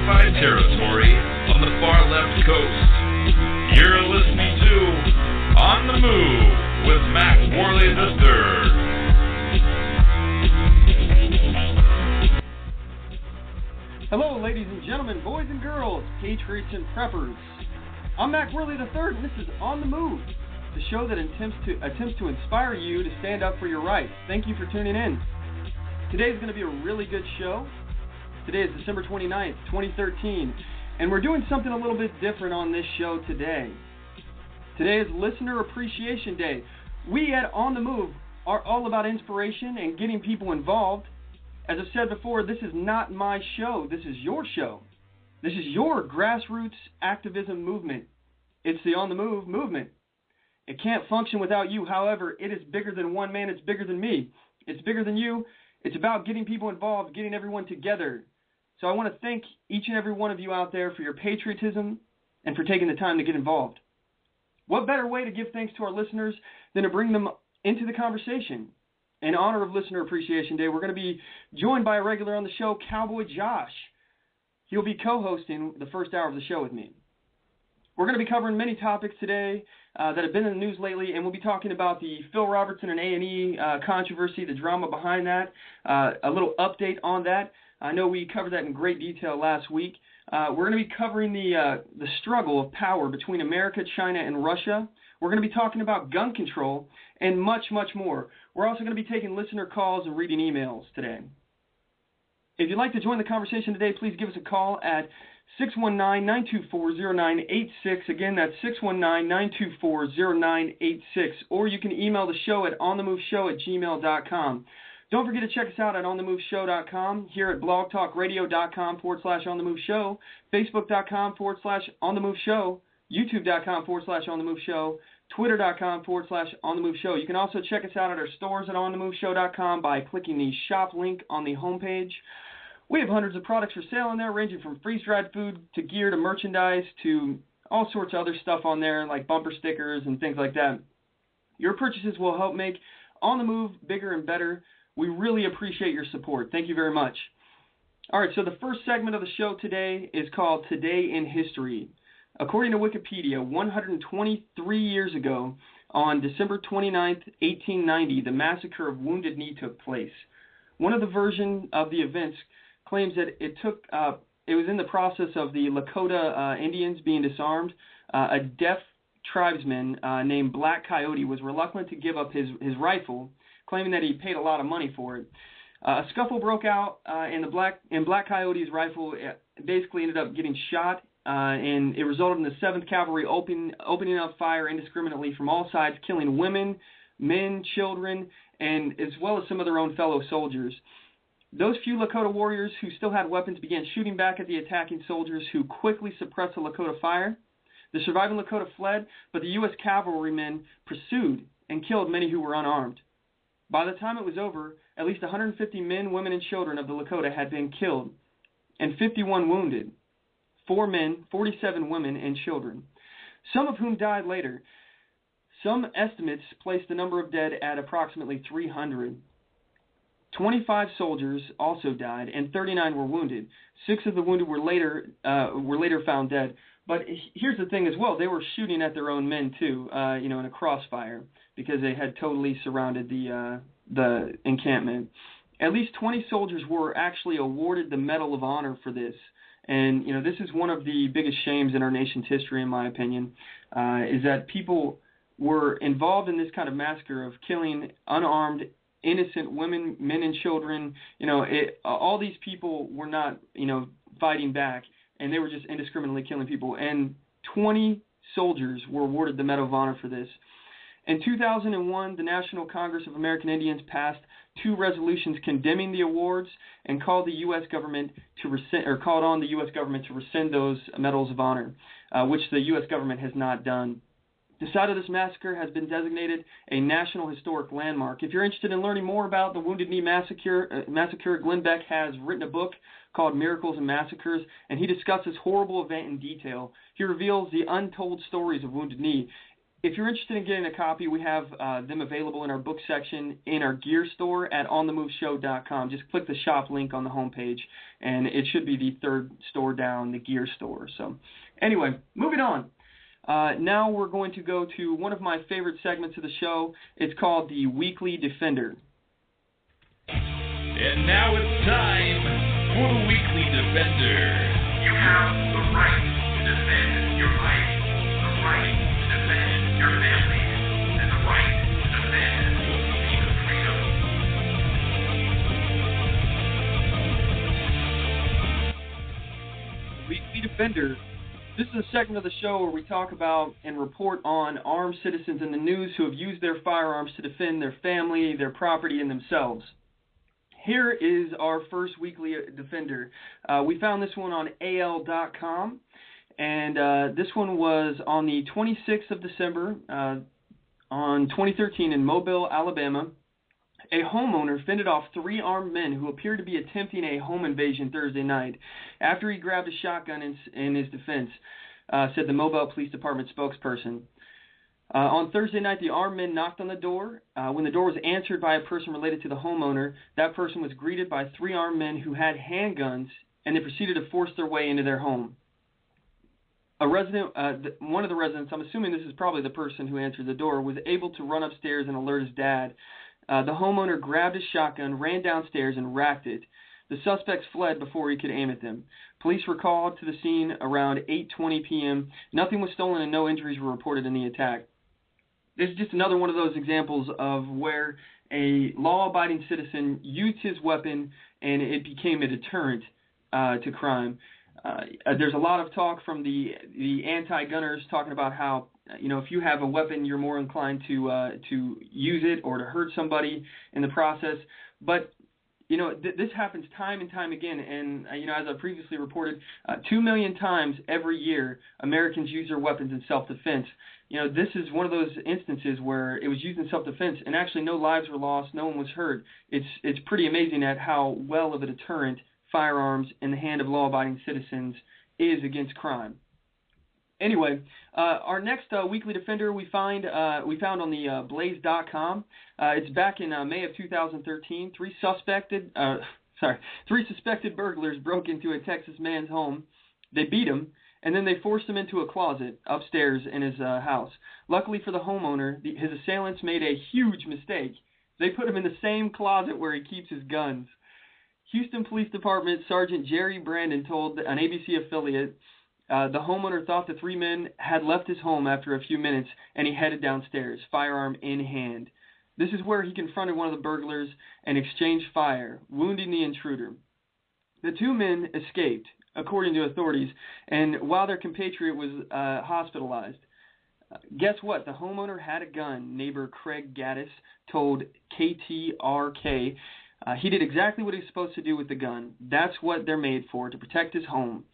classified territory on the far left coast. You're listening to On the Move with Mack Worley III. Hello, ladies and gentlemen, boys and girls, patriots and preppers. I'm Mack Worley III, and this is On the Move, the show that attempts to inspire you to stand up for your rights. Thank you for tuning in. Today is going to be a really good show. Today is December 29th, 2013, and we're doing something a little bit different on this show today. Today is Listener Appreciation Day. We at On the Move are all about inspiration and getting people involved. As I've said before, this is not my show. This is your show. This is your grassroots activism movement. It's the On the Move movement. It can't function without you. However, it is bigger than one man. It's bigger than me. It's bigger than you. It's about getting people involved, getting everyone together. So I want to thank each and every one of you out there for your patriotism and for taking the time to get involved. What better way to give thanks to our listeners than to bring them into the conversation? In honor of Listener Appreciation Day, we're going to be joined by a regular on the show, Cowboy Josh. He'll be co-hosting the first hour of the show with me. We're going to be covering many topics today that have been in the news lately, and we'll be talking about the Phil Robertson and A&E controversy, the drama behind that, a little update on that. I know we covered that in great detail last week. We're going to be covering the struggle of power between America, China, and Russia. We're going to be talking about gun control and much, much more. We're also going to be taking listener calls and reading emails today. If you'd like to join the conversation today, please give us a call at 619-924-0986. Again, that's 619-924-0986. Or you can email the show at onthemoveshow@gmail.com. Don't forget to check us out at onthemoveshow.com, here at blogtalkradio.com/onthemoveshow, facebook.com/onthemoveshow, youtube.com/onthemoveshow, twitter.com/onthemoveshow. You can also check us out at our stores at onthemoveshow.com by clicking the shop link on the homepage. We have hundreds of products for sale in there, ranging from freeze-dried food to gear to merchandise to all sorts of other stuff on there, like bumper stickers and things like that. Your purchases will help make On the Move bigger and better. We really appreciate your support. Thank you very much. All right, so the first segment of the show today is called Today in History. According to Wikipedia, 123 years ago, on December 29th, 1890, the massacre of Wounded Knee took place. One of the versions of the events claims that it was in the process of the Lakota Indians being disarmed. A deaf tribesman named Black Coyote was reluctant to give up his rifle, claiming that he paid a lot of money for it. A scuffle broke out, and Black Coyote's rifle basically ended up getting shot, and it resulted in the 7th Cavalry opening up fire indiscriminately from all sides, killing women, men, children, and as well as some of their own fellow soldiers. Those few Lakota warriors who still had weapons began shooting back at the attacking soldiers, who quickly suppressed the Lakota fire. The surviving Lakota fled, but the U.S. cavalrymen pursued and killed many who were unarmed. By the time it was over, at least 150 men, women, and children of the Lakota had been killed, and 51 wounded, 4 men, 47 women, and children, some of whom died later. Some estimates place the number of dead at approximately 300. 25 soldiers also died, and 39 were wounded. 6 of the wounded were later found dead. But here's the thing as well: they were shooting at their own men too, in a crossfire, because they had totally surrounded the encampment. At least 20 soldiers were actually awarded the Medal of Honor for this. And this is one of the biggest shames in our nation's history, in my opinion, is that people were involved in this kind of massacre of killing unarmed, innocent women, men, and children. All these people were not, fighting back, and they were just indiscriminately killing people. And 20 soldiers were awarded the Medal of Honor for this. In 2001, the National Congress of American Indians passed 2 resolutions condemning the awards and called on the U.S. government to rescind those Medals of Honor, which the U.S. government has not done. The site of this massacre has been designated a National Historic Landmark. If you're interested in learning more about the Wounded Knee Massacre, Glenn Beck has written a book called Miracles and Massacres, and he discusses horrible event in detail. He reveals the untold stories of Wounded Knee. if you're interested in getting a copy, we have them available in our book section in our gear store at onthemoveshow.com. Just click the shop link on the homepage, and it should be the third store down, the gear store. So anyway, moving on. Now we're going to go to one of my favorite segments of the show. It's called the Weekly Defender. And now it's time for the Weekly Defender. You have the right to defend your life, the right to defend your family, and the right to defend your freedom. Weekly Defender. This is a segment of the show where we talk about and report on armed citizens in the news who have used their firearms to defend their family, their property, and themselves. Here is our first Weekly Defender. We found this one on AL.com, and this one was on the 26th of December on 2013 in Mobile, Alabama. A homeowner fended off 3 armed men who appeared to be attempting a home invasion Thursday night after he grabbed a shotgun in his defense, said the Mobile Police Department spokesperson. On Thursday night, the armed men knocked on the door. When the door was answered by a person related to the homeowner, that person was greeted by 3 armed men who had handguns, and they proceeded to force their way into their home. A resident, one of the residents, I'm assuming this is probably the person who answered the door, was able to run upstairs and alert his dad. The homeowner grabbed his shotgun, ran downstairs, and racked it. The suspects fled before he could aim at them. Police were called to the scene around 8:20 p.m. Nothing was stolen and no injuries were reported in the attack. This is just another one of those examples of where a law-abiding citizen used his weapon and it became a deterrent to crime. There's a lot of talk from the anti-gunners talking about how, if you have a weapon, you're more inclined to use it or to hurt somebody in the process. But this happens time and time again, and as I previously reported, 2 million times every year Americans use their weapons in self-defense. This is one of those instances where it was used in self-defense, and actually no lives were lost, no one was hurt. It's pretty amazing at how well of a deterrent firearms in the hand of law-abiding citizens is against crime. Anyway, our next Weekly Defender we found on the Blaze.com. It's back in May of 2013. Three suspected burglars broke into a Texas man's home. They beat him, and then they forced him into a closet upstairs in his house. Luckily for the homeowner, his assailants made a huge mistake. They put him in the same closet where he keeps his guns. Houston Police Department Sergeant Jerry Brandon told an ABC affiliate the homeowner thought the 3 men had left his home after a few minutes, and he headed downstairs, firearm in hand. This is where he confronted one of the burglars and exchanged fire, wounding the intruder. The 2 men escaped, according to authorities, and while their compatriot was hospitalized. Guess what? The homeowner had a gun, neighbor Craig Gaddis told KTRK. He did exactly what he's supposed to do with the gun. That's what they're made for, to protect his home.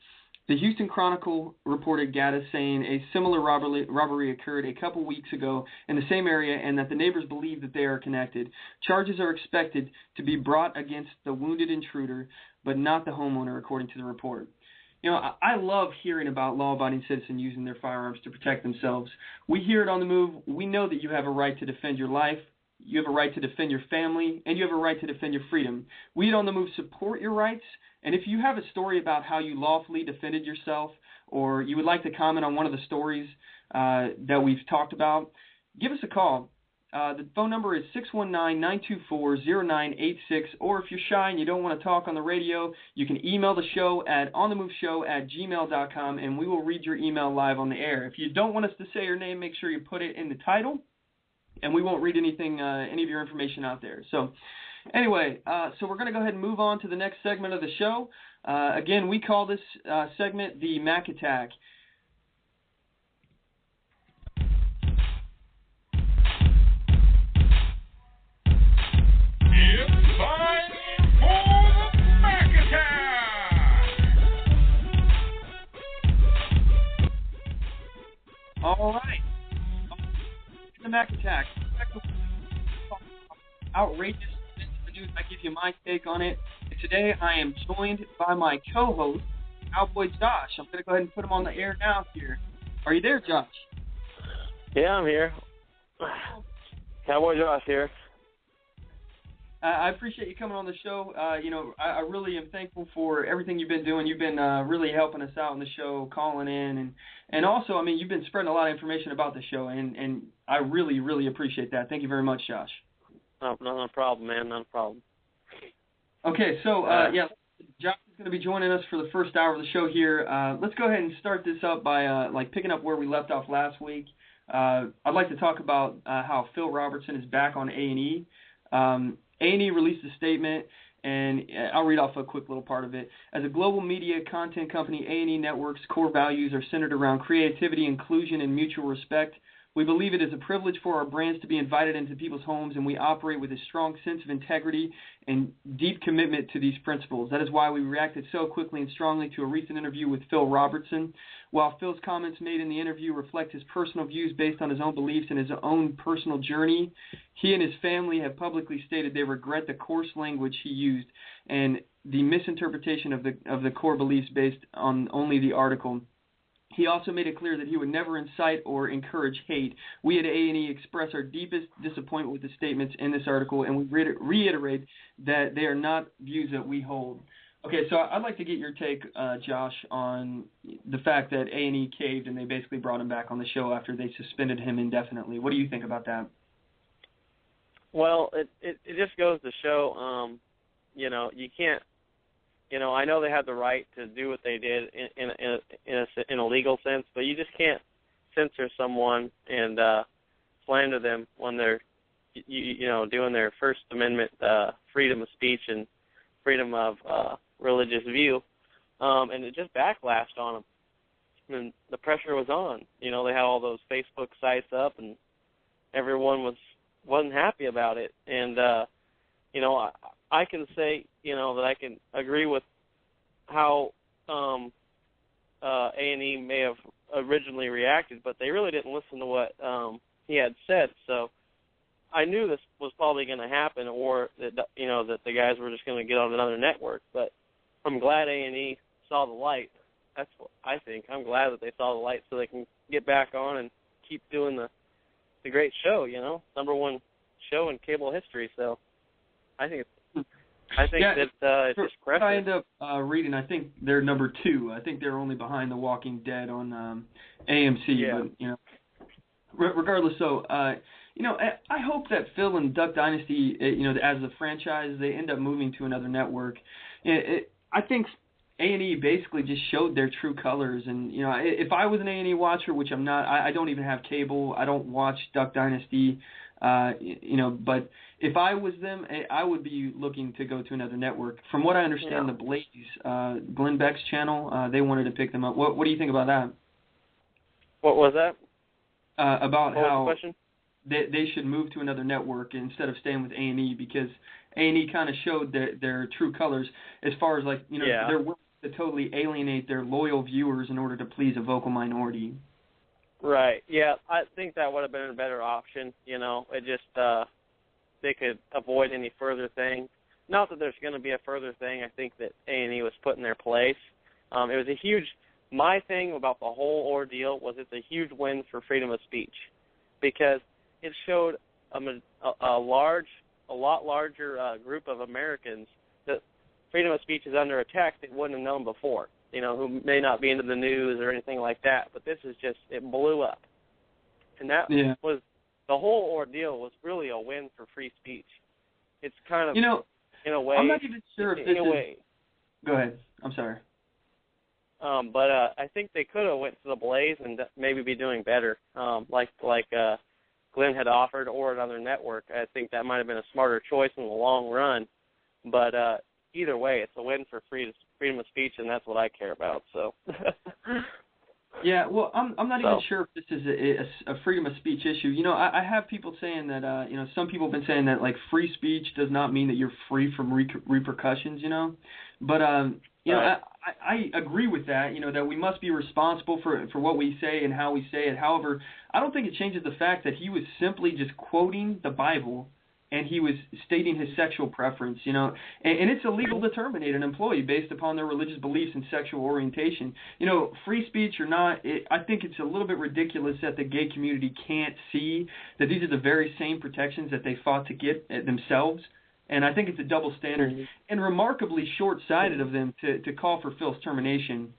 The Houston Chronicle reported Gaddis saying a similar robbery occurred a couple weeks ago in the same area and that the neighbors believe that they are connected. Charges are expected to be brought against the wounded intruder, but not the homeowner, according to the report. I love hearing about law-abiding citizens using their firearms to protect themselves. We hear it on the move. We know that you have a right to defend your life. You have a right to defend your family, and you have a right to defend your freedom. We at On the Move support your rights, and if you have a story about how you lawfully defended yourself, or you would like to comment on one of the stories that we've talked about, give us a call. The phone number is 619-924-0986, or if you're shy and you don't want to talk on the radio, you can email the show at onthemoveshow@gmail.com, and we will read your email live on the air. If you don't want us to say your name, make sure you put it in the title, and we won't read any of your information out there. So anyway, so we're going to go ahead and move on to the next segment of the show. Again, we call this segment the Mack Attack. It's time for the Mack Attack! All right. The Mack Attack. Outrageous events in the news. I give you my take on it. And today I am joined by my co-host, Cowboy Josh. I'm going to go ahead and put him on the air now here. Are you there, Josh? Yeah, I'm here. Cowboy Josh here. I appreciate you coming on the show. I really am thankful for everything you've been doing. You've been really helping us out on the show, calling in, and also, I mean, you've been spreading a lot of information about the show, and I really, really appreciate that. Thank you very much, Josh. Oh, not a problem, man. Not a problem. Okay, so, Josh is going to be joining us for the first hour of the show here. Let's go ahead and start this up by, picking up where we left off last week. I'd like to talk about how Phil Robertson is back on A&E. A&E released a statement, and I'll read off a quick little part of it. As a global media content company, A&E Network's core values are centered around creativity, inclusion, and mutual respect. We believe it is a privilege for our brands to be invited into people's homes, and we operate with a strong sense of integrity and deep commitment to these principles. That is why we reacted so quickly and strongly to a recent interview with Phil Robertson. While Phil's comments made in the interview reflect his personal views based on his own beliefs and his own personal journey, he and his family have publicly stated they regret the coarse language he used and the misinterpretation of the core beliefs based on only the article. He also made it clear that he would never incite or encourage hate. We at A&E express our deepest disappointment with the statements in this article, and we reiterate that they are not views that we hold. Okay, so I'd like to get your take, Josh, on the fact that A&E caved and they basically brought him back on the show after they suspended him indefinitely. What do you think about that? Well, it just goes to show, you can't. I know they had the right to do what they did in a legal sense, but you just can't censor someone and slander them when they're, doing their First Amendment freedom of speech and freedom of religious view, and it just backlashed on them. And the pressure was on. They had all those Facebook sites up, and everyone wasn't happy about it. And I can say, that I can agree with how A&E may have originally reacted, but they really didn't listen to what he had said. So I knew this was probably going to happen, or that that the guys were just going to get on another network. But I'm glad A&E saw the light. That's what I think. I'm glad that they saw the light so they can get back on and keep doing the great show. Number one show in cable history. So I think that it's just pressure. I end up reading, I think they're number 2. I think they're only behind The Walking Dead on AMC. Yeah. But, regardless, so, I hope that Phil and Duck Dynasty, as a franchise, they end up moving to another network. I think A&E basically just showed their true colors. And, if I was an A&E watcher, which I'm not, I don't even have cable. I don't watch Duck Dynasty. But if I was them, I would be looking to go to another network. From what I understand, The Blaze, Glenn Beck's channel, they wanted to pick them up. What do you think about that? What was that? About what how was the question? They should move to another network instead of staying with A&E, because A&E kind of showed their true colors as far as they're willing to totally alienate their loyal viewers in order to please a vocal minority. Right. Yeah, I think that would have been a better option. It just they could avoid any further thing. Not that there's going to be a further thing. I think that A&E was put in their place. It was a huge. My thing about the whole ordeal was it's a huge win for freedom of speech, because it showed a lot larger group of Americans that freedom of speech is under attack that wouldn't have known before. Who may not be into the news or anything like that, but this is just, it blew up. And that was, the whole ordeal was really a win for free speech. It's kind of, in a way. I'm not even sure if this is. Go ahead. I'm sorry. But I think they could have went to the Blaze and maybe be doing better, like Glenn had offered, or another network. I think that might have been a smarter choice in the long run. But either way, it's a win for freedom of speech, and that's what I care about. So. Yeah, well, I'm not even sure if this is a freedom of speech issue. I have people saying that, some people have been saying that, free speech does not mean that you're free from repercussions, But, I agree with that, that we must be responsible for what we say and how we say it. However, I don't think it changes the fact that he was simply just quoting the Bible and he was stating his sexual preference, you know, and it's illegal to terminate an employee based upon their religious beliefs and sexual orientation. You know, free speech or not, I think it's a little bit ridiculous that the gay community can't see that these are the very same protections that they fought to get themselves. And I think it's a double standard and remarkably short-sighted of them to call for Phil's termination.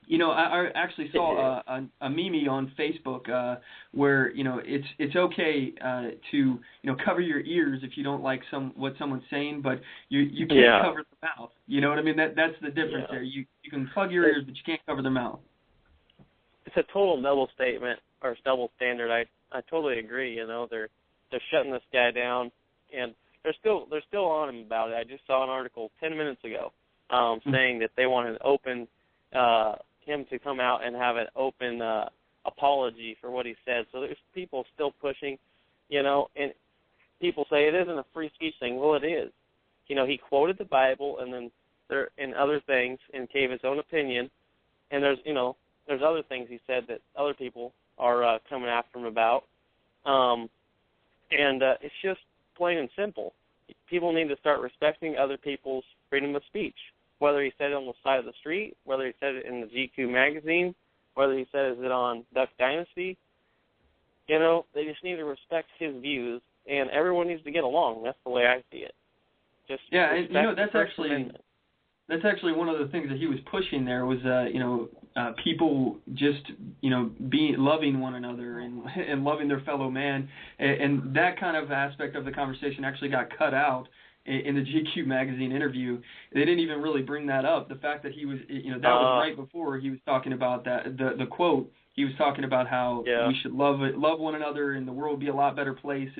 You know, I actually saw a meme on Facebook where, you know, it's okay to, you know, cover your ears if you don't like what someone's saying, but you can't cover the mouth. You know what I mean? That's the difference there. You can plug your ears, but you can't cover their mouth. It's a total double statement or double standard. I totally agree. You know, they're shutting this guy down, and they're still on him about it. I just saw an article 10 minutes ago saying that they want an open him to come out and have an open apology for what he said. So there's people still pushing, you know, and people say it isn't a free speech thing. Well, it is. You know, he quoted the Bible and then there and other things and gave his own opinion. And there's other things he said that other people are coming after him about. It's just plain and simple. People need to start respecting other people's freedom of speech, whether he said it on the side of the street, whether he said it in the GQ magazine, whether he says it on Duck Dynasty. You know, they just need to respect his views, and everyone needs to get along. That's the way I see it. Just and you know, that's actually one of the things that he was pushing there was, people just, you know, loving one another and loving their fellow man, and that kind of aspect of the conversation actually got cut out in the GQ magazine interview. They didn't even really bring that up. The fact that he was, you know, that was right before he was talking about that, the quote, he was talking about how we should love one another and the world would be a lot better place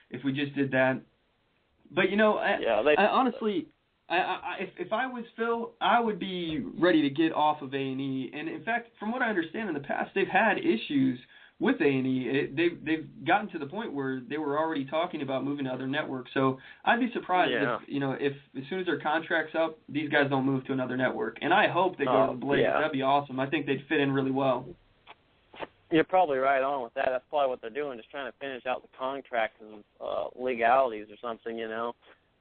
if we just did that. But, you know, honestly, if I was Phil, I would be ready to get off of A&E. And, in fact, from what I understand in the past, they've had issues with A&E. They've gotten to the point where they were already talking about moving to other networks. So I'd be surprised if as soon as their contract's up, these guys don't move to another network. And I hope they go to the Blaze. Yeah. That'd be awesome. I think they'd fit in really well. You're probably right on with that. That's probably what they're doing, just trying to finish out the contracts and legalities or something, you know.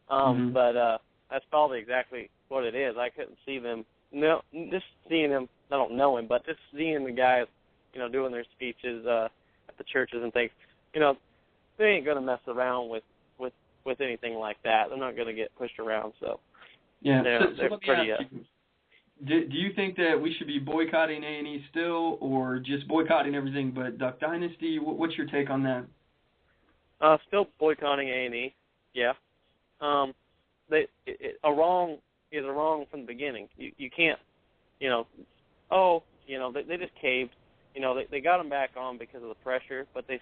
But that's probably exactly what it is. I couldn't see them. No, just seeing him. I don't know him, but just seeing the guys, you know, doing their speeches at the churches and things. You know, they ain't gonna mess around with anything like that. They're not gonna get pushed around. So yeah, they're let me pretty. Ask you, do you think that we should be boycotting A&E still, or just boycotting everything but Duck Dynasty? What's your take on that? Still boycotting A&E. Yeah. A wrong is a wrong from the beginning. You can't, you know, they just caved. You know, they got them back on because of the pressure, but they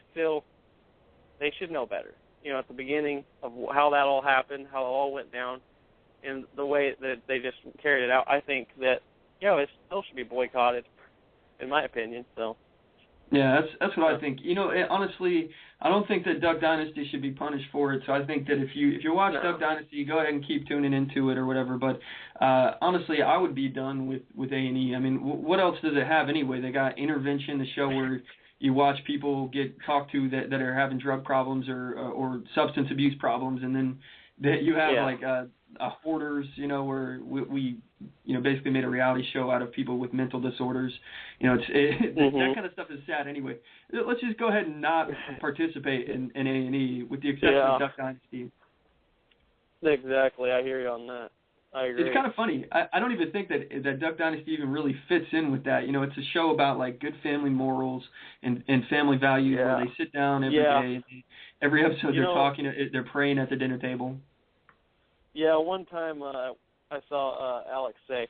should know better. You know, at the beginning of how that all happened, how it all went down, and the way that they just carried it out, I think that, you know, it still should be boycotted, in my opinion. So. Yeah, that's what I think. You know, honestly, I don't think that Duck Dynasty should be punished for it. So I think that if you watch Duck Dynasty, go ahead and keep tuning into it or whatever. But honestly, I would be done with A&E. I mean, what else does it have anyway? They got Intervention, the show where you watch people get talked to that are having drug problems or substance abuse problems, and then that you have Hoarders, you know, where we you know, basically made a reality show out of people with mental disorders. You know, that kind of stuff is sad anyway. Let's just go ahead and not participate in A&E with the exception of Duck Dynasty. Exactly. I hear you on that. I agree. It's kind of funny. I don't even think that Duck Dynasty even really fits in with that. You know, it's a show about, like, good family morals and family values where they sit down every day. And every episode they're praying at the dinner table. Yeah, one time I saw Alex say,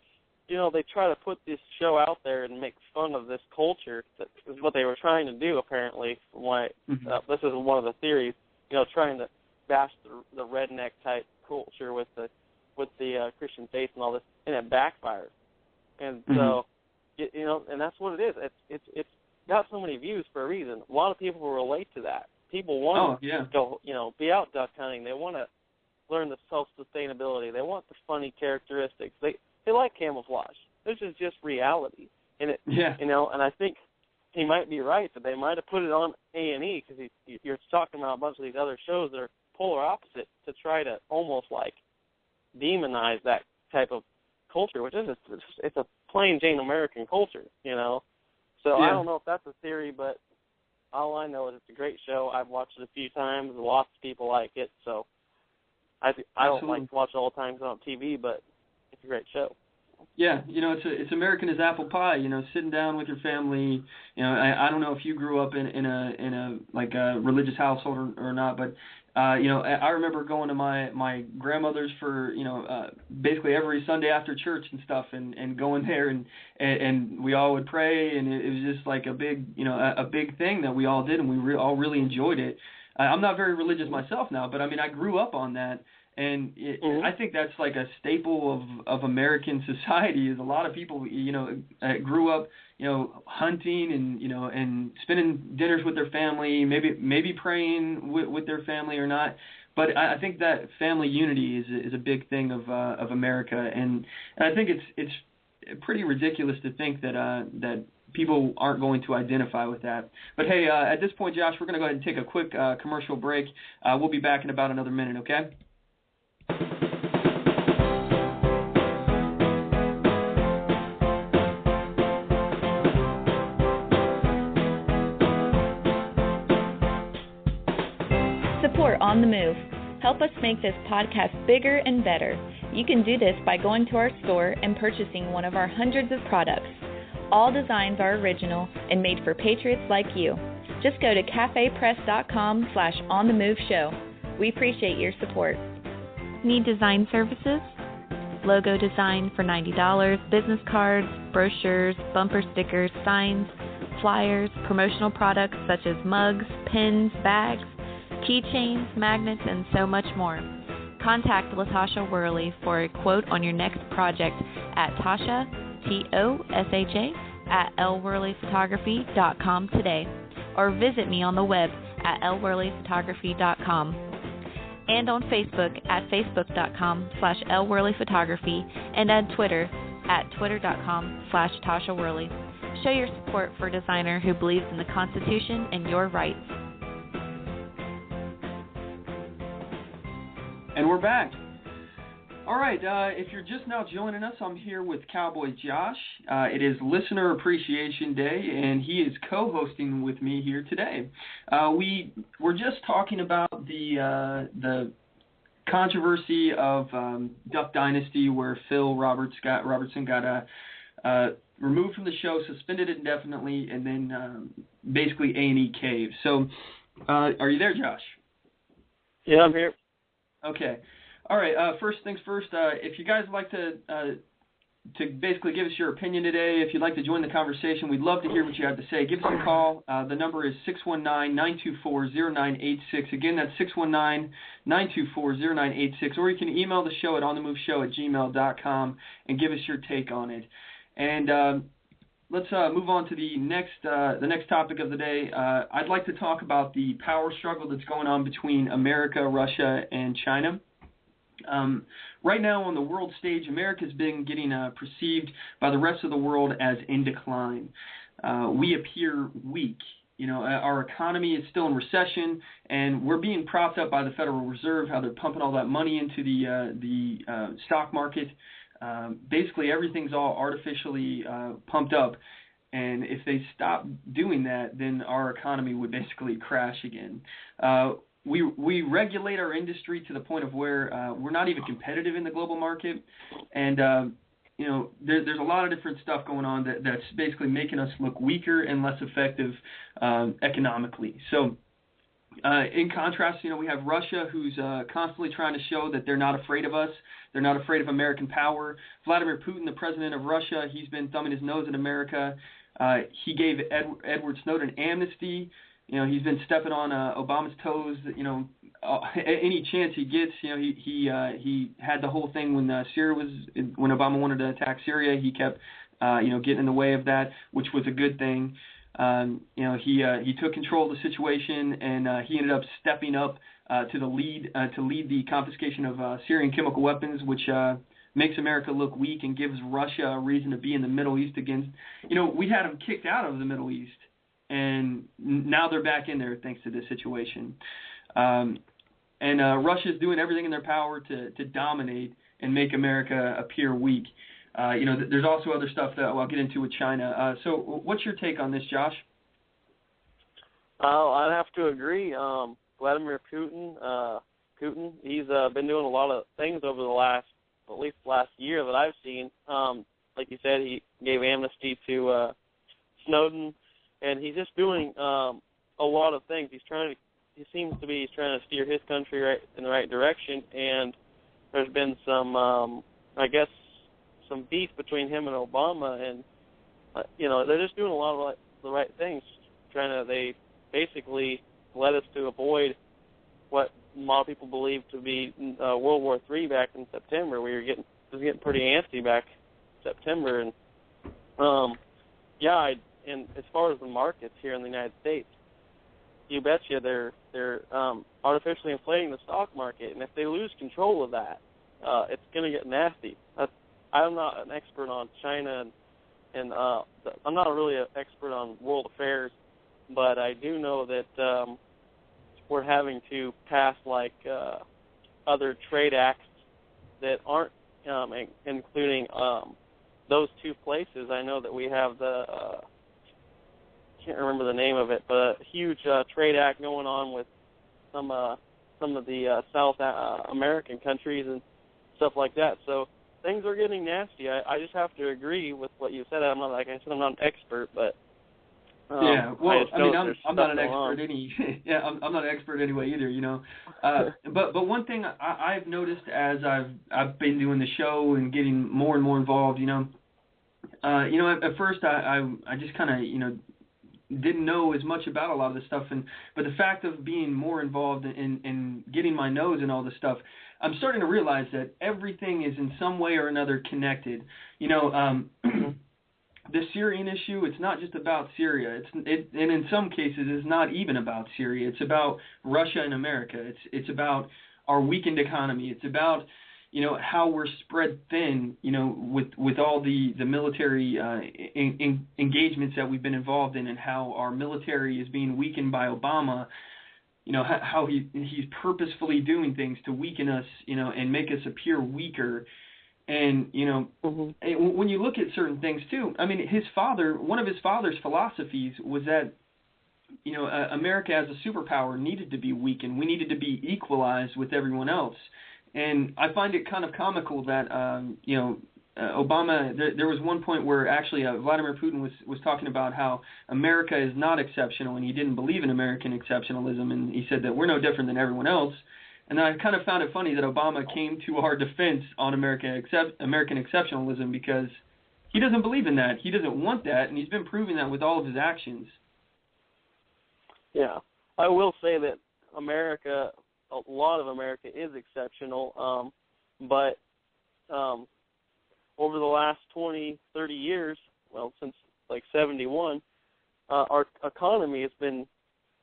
you know, they try to put this show out there and make fun of this culture. That is what they were trying to do, apparently. From what this is one of the theories. You know, trying to bash the redneck type culture with the Christian faith and all this, and it backfires. And so, you know, and that's what it is. It's got so many views for a reason. A lot of people will relate to that. People want to go, you know, be out duck hunting. They want to learn the self-sustainability. They want the funny characteristics. They like camouflage. This is just reality. And you know, and I think he might be right that they might have put it on A&E because you're talking about a bunch of these other shows that are polar opposite to try to almost like demonize that type of culture, which is it's a plain Jane American culture, you know. So I don't know if that's a theory, but all I know is it's a great show. I've watched it a few times. Lots of people like it, so I don't like to watch it all the time on TV, but it's a great show. Yeah, you know, it's American as apple pie. You know, sitting down with your family. You know, I don't know if you grew up in a like a religious household or not, but you know, I remember going to my grandmother's for, you know, basically every Sunday after church and stuff, and going there and we all would pray, and it was just like a big, you know, a big thing that we all did, and we all really enjoyed it. I'm not very religious myself now, but I mean, I grew up on that. And I think that's like a staple of American society. Is a lot of people, you know, grew up, you know, hunting and, you know, and spending dinners with their family, maybe praying with their family or not. But I think that family unity is a big thing of America, and I think it's pretty ridiculous to think that people aren't going to identify with that. But hey, at this point, Josh, we're going to go ahead and take a quick commercial break. We'll be back in about another minute. Okay. Support On the Move. Help us make this podcast bigger and better. You can do this by going to our store and purchasing one of our hundreds of products. All designs are original and made for patriots like you. Just go to cafepress.com/onthemoveshow. We appreciate your support. Need design services? Logo design for $90, business cards, brochures, bumper stickers, signs, flyers, promotional products such as mugs, pins, bags, keychains, magnets, and so much more. Contact LaTasha Worley for a quote on your next project at Tasha, Tosha, at lworleyphotography.com today, or visit me on the web at lworleyphotography.com. And on Facebook at facebook.com/lworleyphotography, and on Twitter at twitter.com/Tasha Worley. Show your support for a designer who believes in the Constitution and your rights. And we're back. All right, if you're just now joining us, I'm here with Cowboy Josh. It is Listener Appreciation Day, and he is co-hosting with me here today. We were just talking about the controversy of Duck Dynasty, where Phil Robertson got removed from the show, suspended indefinitely, and then basically A&E caved. So, are you there, Josh? Yeah, I'm here. Okay. All right, first things first, if you guys would like to basically give us your opinion today, if you'd like to join the conversation, we'd love to hear what you have to say. Give us a call. The number is 619-924-0986. Again, that's 619-924-0986. Or you can email the show at onthemoveshow@gmail.com and give us your take on it. And let's move on to the next topic of the day. I'd like to talk about the power struggle that's going on between America, Russia, and China. Right now on the world stage, America's been getting perceived by the rest of the world as in decline. We appear weak. You know, our economy is still in recession, and we're being propped up by the Federal Reserve, how they're pumping all that money into the stock market. Basically, everything's all artificially pumped up, and if they stop doing that, then our economy would basically crash again. We regulate our industry to the point of where we're not even competitive in the global market, and you know, there's a lot of different stuff going on that's basically making us look weaker and less effective economically. So, in contrast, you know, we have Russia, who's constantly trying to show that they're not afraid of us. They're not afraid of American power. Vladimir Putin, the president of Russia, he's been thumbing his nose at America. He gave Edward Snowden amnesty. You know, he's been stepping on Obama's toes. You know, any chance he gets. You know, he had the whole thing when when Obama wanted to attack Syria. He kept getting in the way of that, which was a good thing. You know, he took control of the situation, and he ended up stepping up to lead the confiscation of Syrian chemical weapons, which makes America look weak and gives Russia a reason to be in the Middle East again. You know, we had them kicked out of the Middle East, and now they're back in there thanks to this situation. And Russia's doing everything in their power to dominate and make America appear weak. There's also other stuff that I'll get into with China. So what's your take on this, Josh? I'd have to agree. Vladimir Putin, he's been doing a lot of things over at least the last year that I've seen. Like you said, he gave amnesty to Snowden, and he's just doing a lot of things. He's trying to steer his country in the right direction, and there's been some, some beef between him and Obama, and they're just doing a lot of the right things. They basically led us to avoid what a lot of people believe to be World War III back in September. It was getting pretty antsy back in September, and and as far as the markets here in the United States, you betcha they're artificially inflating the stock market, and if they lose control of that, it's going to get nasty. I'm not an expert on China, and I'm not really an expert on world affairs, but I do know that we're having to pass other trade acts that aren't including those two places. I know that we have can't remember the name of it, but a huge trade act going on with some of the South American countries and stuff like that. So things are getting nasty. I just have to agree with what you said. I'm not an expert, but I'm not an expert I'm not an expert anyway either, But one thing I've noticed as I've been doing the show and getting more and more involved, at first I just kind of didn't know as much about a lot of this stuff, but the fact of being more involved in getting my nose in all this stuff, I'm starting to realize that everything is in some way or another connected. The Syrian issue, it's not just about Syria. And in some cases, it's not even about Syria. It's about Russia and America. It's about our weakened economy. It's about how we're spread thin, with all the military engagements that we've been involved in, and how our military is being weakened by Obama. How he's purposefully doing things to weaken us, and make us appear weaker. And, when you look at certain things too, I mean, one of his father's philosophies was that, America as a superpower needed to be weakened. We needed to be equalized with everyone else. And I find it kind of comical that, Obama, there was one point where actually Vladimir Putin was talking about how America is not exceptional, and he didn't believe in American exceptionalism, and he said that we're no different than everyone else. And I kind of found it funny that Obama came to our defense on American exceptionalism, because he doesn't believe in that. He doesn't want that, and he's been proving that with all of his actions. Yeah. I will say that a lot of America is exceptional, but over the last 20, 30 years, since 71, our economy has been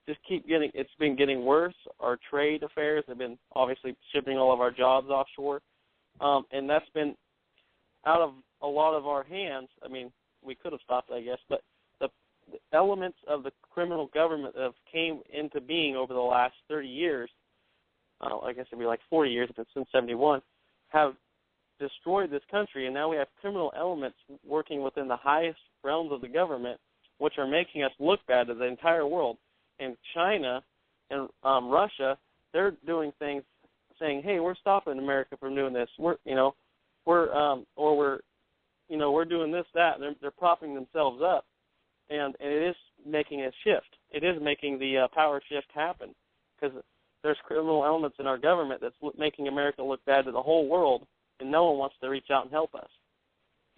it's been getting worse. Our trade affairs have been obviously shipping all of our jobs offshore, and that's been out of a lot of our hands. I mean, we could have stopped it, I guess, but the elements of the criminal government that have came into being over the last 30 years, I guess it'd be 40 years if it's since 71, have destroyed this country, and now we have criminal elements working within the highest realms of the government, which are making us look bad to the entire world. And China and Russia, they're doing things saying, "Hey, we're stopping America from doing this. We're doing this, that." And they're propping themselves up, and it is making a shift. It is making the power shift happen, because there's criminal elements in our government that's making America look bad to the whole world, and no one wants to reach out and help us.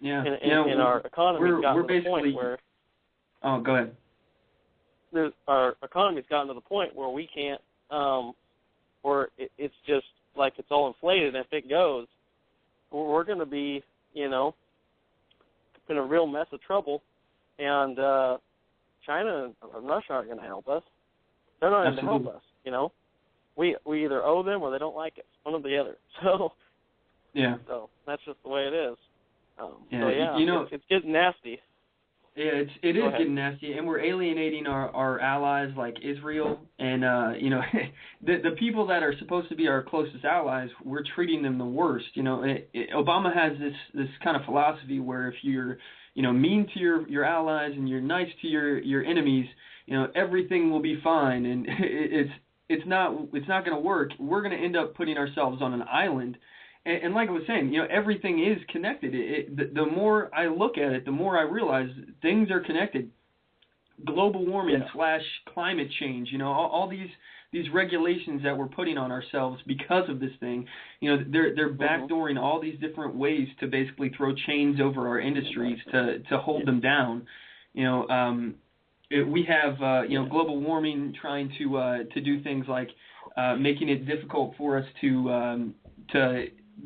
Yeah. And our economy's gotten to the point where. Oh, go ahead. Our economy's gotten to the point where we can't, where it's just it's all inflated. And if it goes, we're going to be, in a real mess of trouble. And China and Russia aren't going to help us. They're not going to help us. We either owe them or they don't like us, one or the other. So yeah. So that's just the way it is. It's getting nasty. Yeah, it is getting nasty, and we're alienating our allies like Israel, and the people that are supposed to be our closest allies, we're treating them the worst. Obama has this kind of philosophy where if you're mean to your allies and you're nice to your enemies, everything will be fine, and it's not going to work. We're going to end up putting ourselves on an island. And like I was saying, everything is connected. The more I look at it, the more I realize things are connected. Global warming / climate change, all these regulations that we're putting on ourselves because of this thing, they're backdooring all these different ways to basically throw chains over our industries to hold them down. We have global warming trying to do things like making it difficult for us to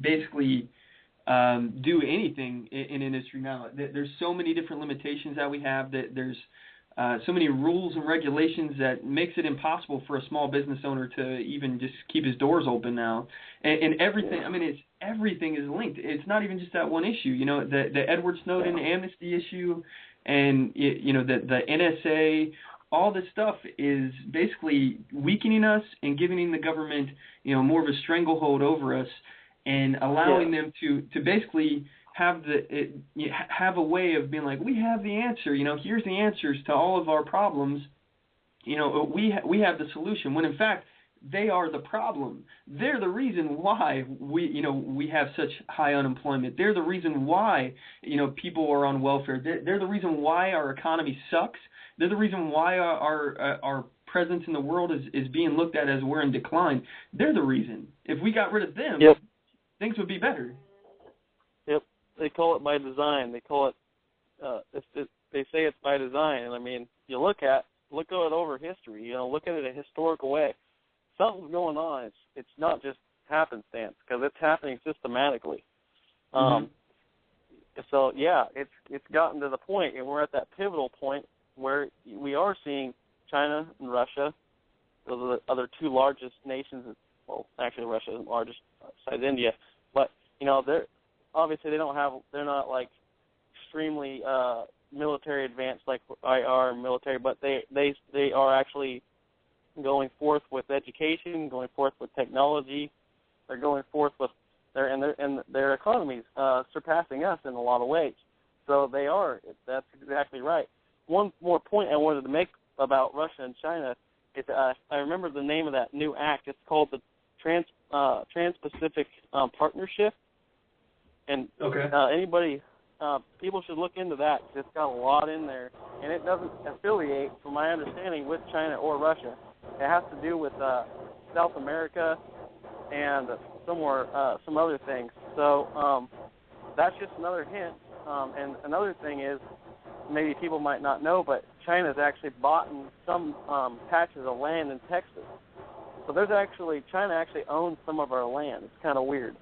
basically do anything in industry now. There's so many different limitations that we have, that there's so many rules and regulations that makes it impossible for a small business owner to even just keep his doors open now. And everything, everything is linked. It's not even just that one issue. The Edward Snowden amnesty issue, and the NSA. All this stuff is basically weakening us and giving the government, more of a stranglehold over us, and allowing them to basically have a way of being like, we have the answer. Here's the answers to all of our problems. We have the solution. When in fact they are the problem. They're the reason why we have such high unemployment. They're the reason why people are on welfare. They're the reason why our economy sucks. They're the reason why our presence in the world is being looked at as we're in decline. They're the reason. If we got rid of them, things would be better. Yep. They call it by design. They call it, they say it's by design. And you look at it over history, look at it in a historical way. Something's going on. It's not just happenstance, because it's happening systematically. So, it's gotten to the point, and we're at that pivotal point where we are seeing China and Russia, those are the other two largest nations. Well, actually, Russia is the largest besides India, but they're obviously they're not like extremely military advanced like IR military, but they are actually going forth with education, going forth with technology. They're going forth with their economies surpassing us in a lot of ways. So they are. That's exactly right. One more point I wanted to make about Russia and China is I remember the name of that new act. It's called the Trans-Pacific Partnership. And people should look into that. It's got a lot in there, and it doesn't affiliate, from my understanding, with China or Russia. It has to do with South America and some other things. So that's just another hint. And another thing is, maybe people might not know, but China's actually bought some patches of land in Texas. So China actually owns some of our land. It's kind of weird.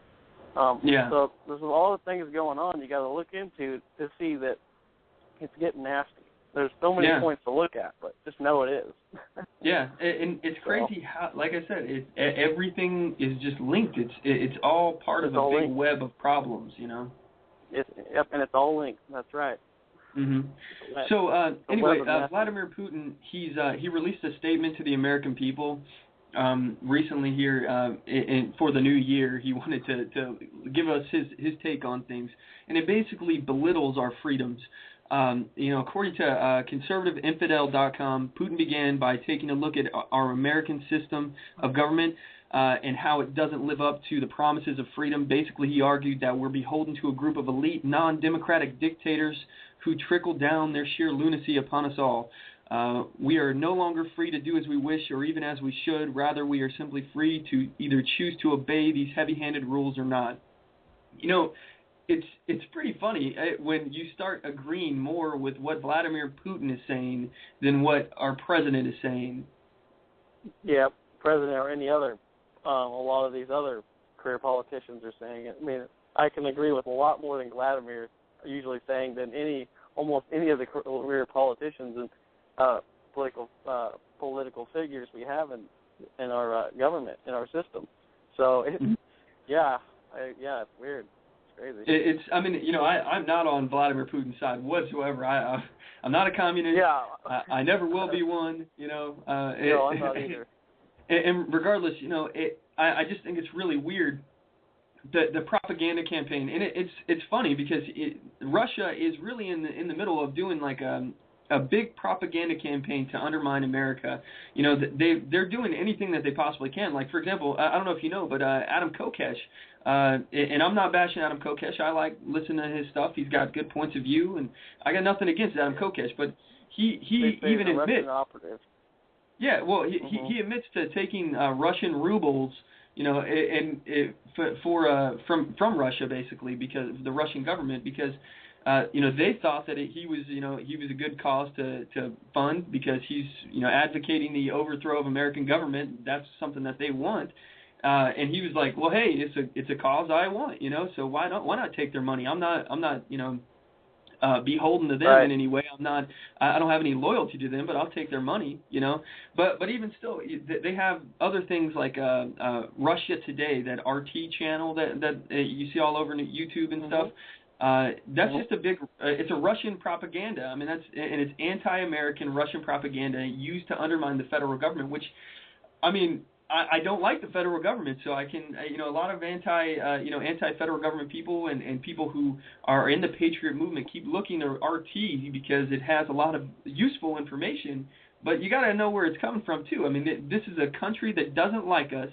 So there's a lot of things going on you got to look into to see that it's getting nasty. There's so many points to look at, but just know it is. And it's crazy how, like I said, everything is just linked. It's all part of a big web of problems, and it's all linked. That's right. So anyway, Vladimir Putin, he released a statement to the American people recently here for the new year. He wanted to give us his take on things, and it basically belittles our freedoms. According to conservativeinfidel.com, Putin began by taking a look at our American system of government and how it doesn't live up to the promises of freedom. Basically, he argued that we're beholden to a group of elite, non-democratic dictators who trickle down their sheer lunacy upon us all. We are no longer free to do as we wish or even as we should. Rather, we are simply free to either choose to obey these heavy-handed rules or not. It's pretty funny when you start agreeing more with what Vladimir Putin is saying than what our president is saying. Yeah, president or any other, a lot of these other career politicians are saying it. I can agree with a lot more than Vladimir usually saying than almost any of the career politicians and political figures we have in our government, in our system. So, it's weird. crazy. I mean, I'm not on Vladimir Putin's side whatsoever. I'm not a communist. Yeah. I never will be one. No, I'm not either. And regardless, I just think it's really weird the propaganda campaign, and it's funny because Russia is really in the middle of doing like a big propaganda campaign to undermine America. They're doing anything that they possibly can. Like, for example, I don't know if you know, but Adam Kokesh, and I'm not bashing Adam Kokesh. I like listening to his stuff. He's got good points of view, and I got nothing against Adam Kokesh, but he even admits. Yeah, well, he admits to taking Russian rubles, from Russia basically, because of the Russian government, because they thought that he was a good cause to fund, because he's advocating the overthrow of American government. That's something that they want, and he was like, well, hey, it's a cause I want, so why not take their money? I'm not beholden to them in any way. I don't have any loyalty to them, but I'll take their money, But even still, they have other things like Russia Today, that RT channel that you see all over YouTube and stuff. That's just a big. It's a Russian propaganda. I mean, it's anti-American Russian propaganda used to undermine the federal government. Which, I mean, I don't like the federal government, so I can, a lot of anti-federal government people and people who are in the Patriot movement keep looking to RT because it has a lot of useful information, but you got to know where it's coming from too. I mean, this is a country that doesn't like us,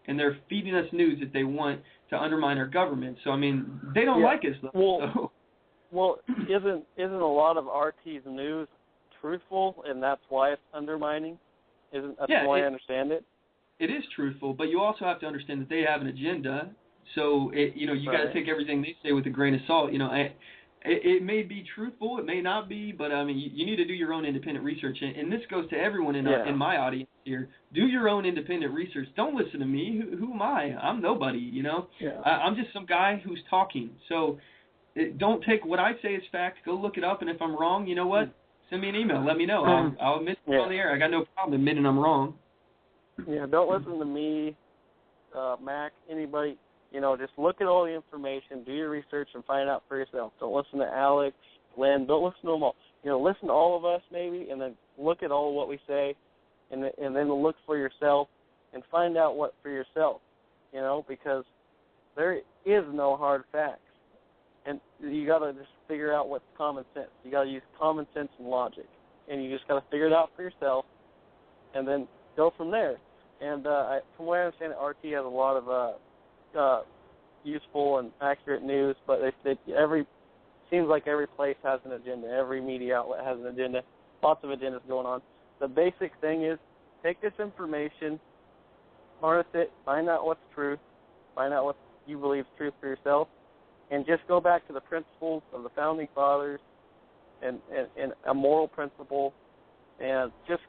and they're feeding us news that they want to undermine our government. So I mean, they don't like us though. Well, isn't a lot of RT's news truthful, and that's why it's undermining? That's why I understand it? It is truthful, but you also have to understand that they have an agenda. So you got to take everything they say with a grain of salt. It may be truthful, it may not be, but I mean, you need to do your own independent research, and this goes to everyone in my audience here. Do your own independent research. Don't listen to me. Who am I? I'm nobody. Yeah. I'm just some guy who's talking. So don't take what I say as fact. Go look it up, and if I'm wrong, you know what? Send me an email. Let me know. I'll admit it on the air. I got no problem admitting I'm wrong. Yeah, don't listen to me, Mack, anybody. Just look at all the information, do your research, and find out for yourself. Don't listen to Alex, Glenn. Don't listen to them all. Listen to all of us maybe, and then look at all of what we say, and then look for yourself and find out what for yourself. Because there is no hard facts, and you got to just figure out what's common sense. You got to use common sense and logic, and you just got to figure it out for yourself, and then go from there. And from what I understand, RT has a lot of useful and accurate news, but seems like every place has an agenda. Every media outlet has an agenda. Lots of agendas going on. The basic thing is take this information, harness it, find out what's truth, find out what you believe is truth for yourself, and just go back to the principles of the Founding Fathers and a moral principle, and just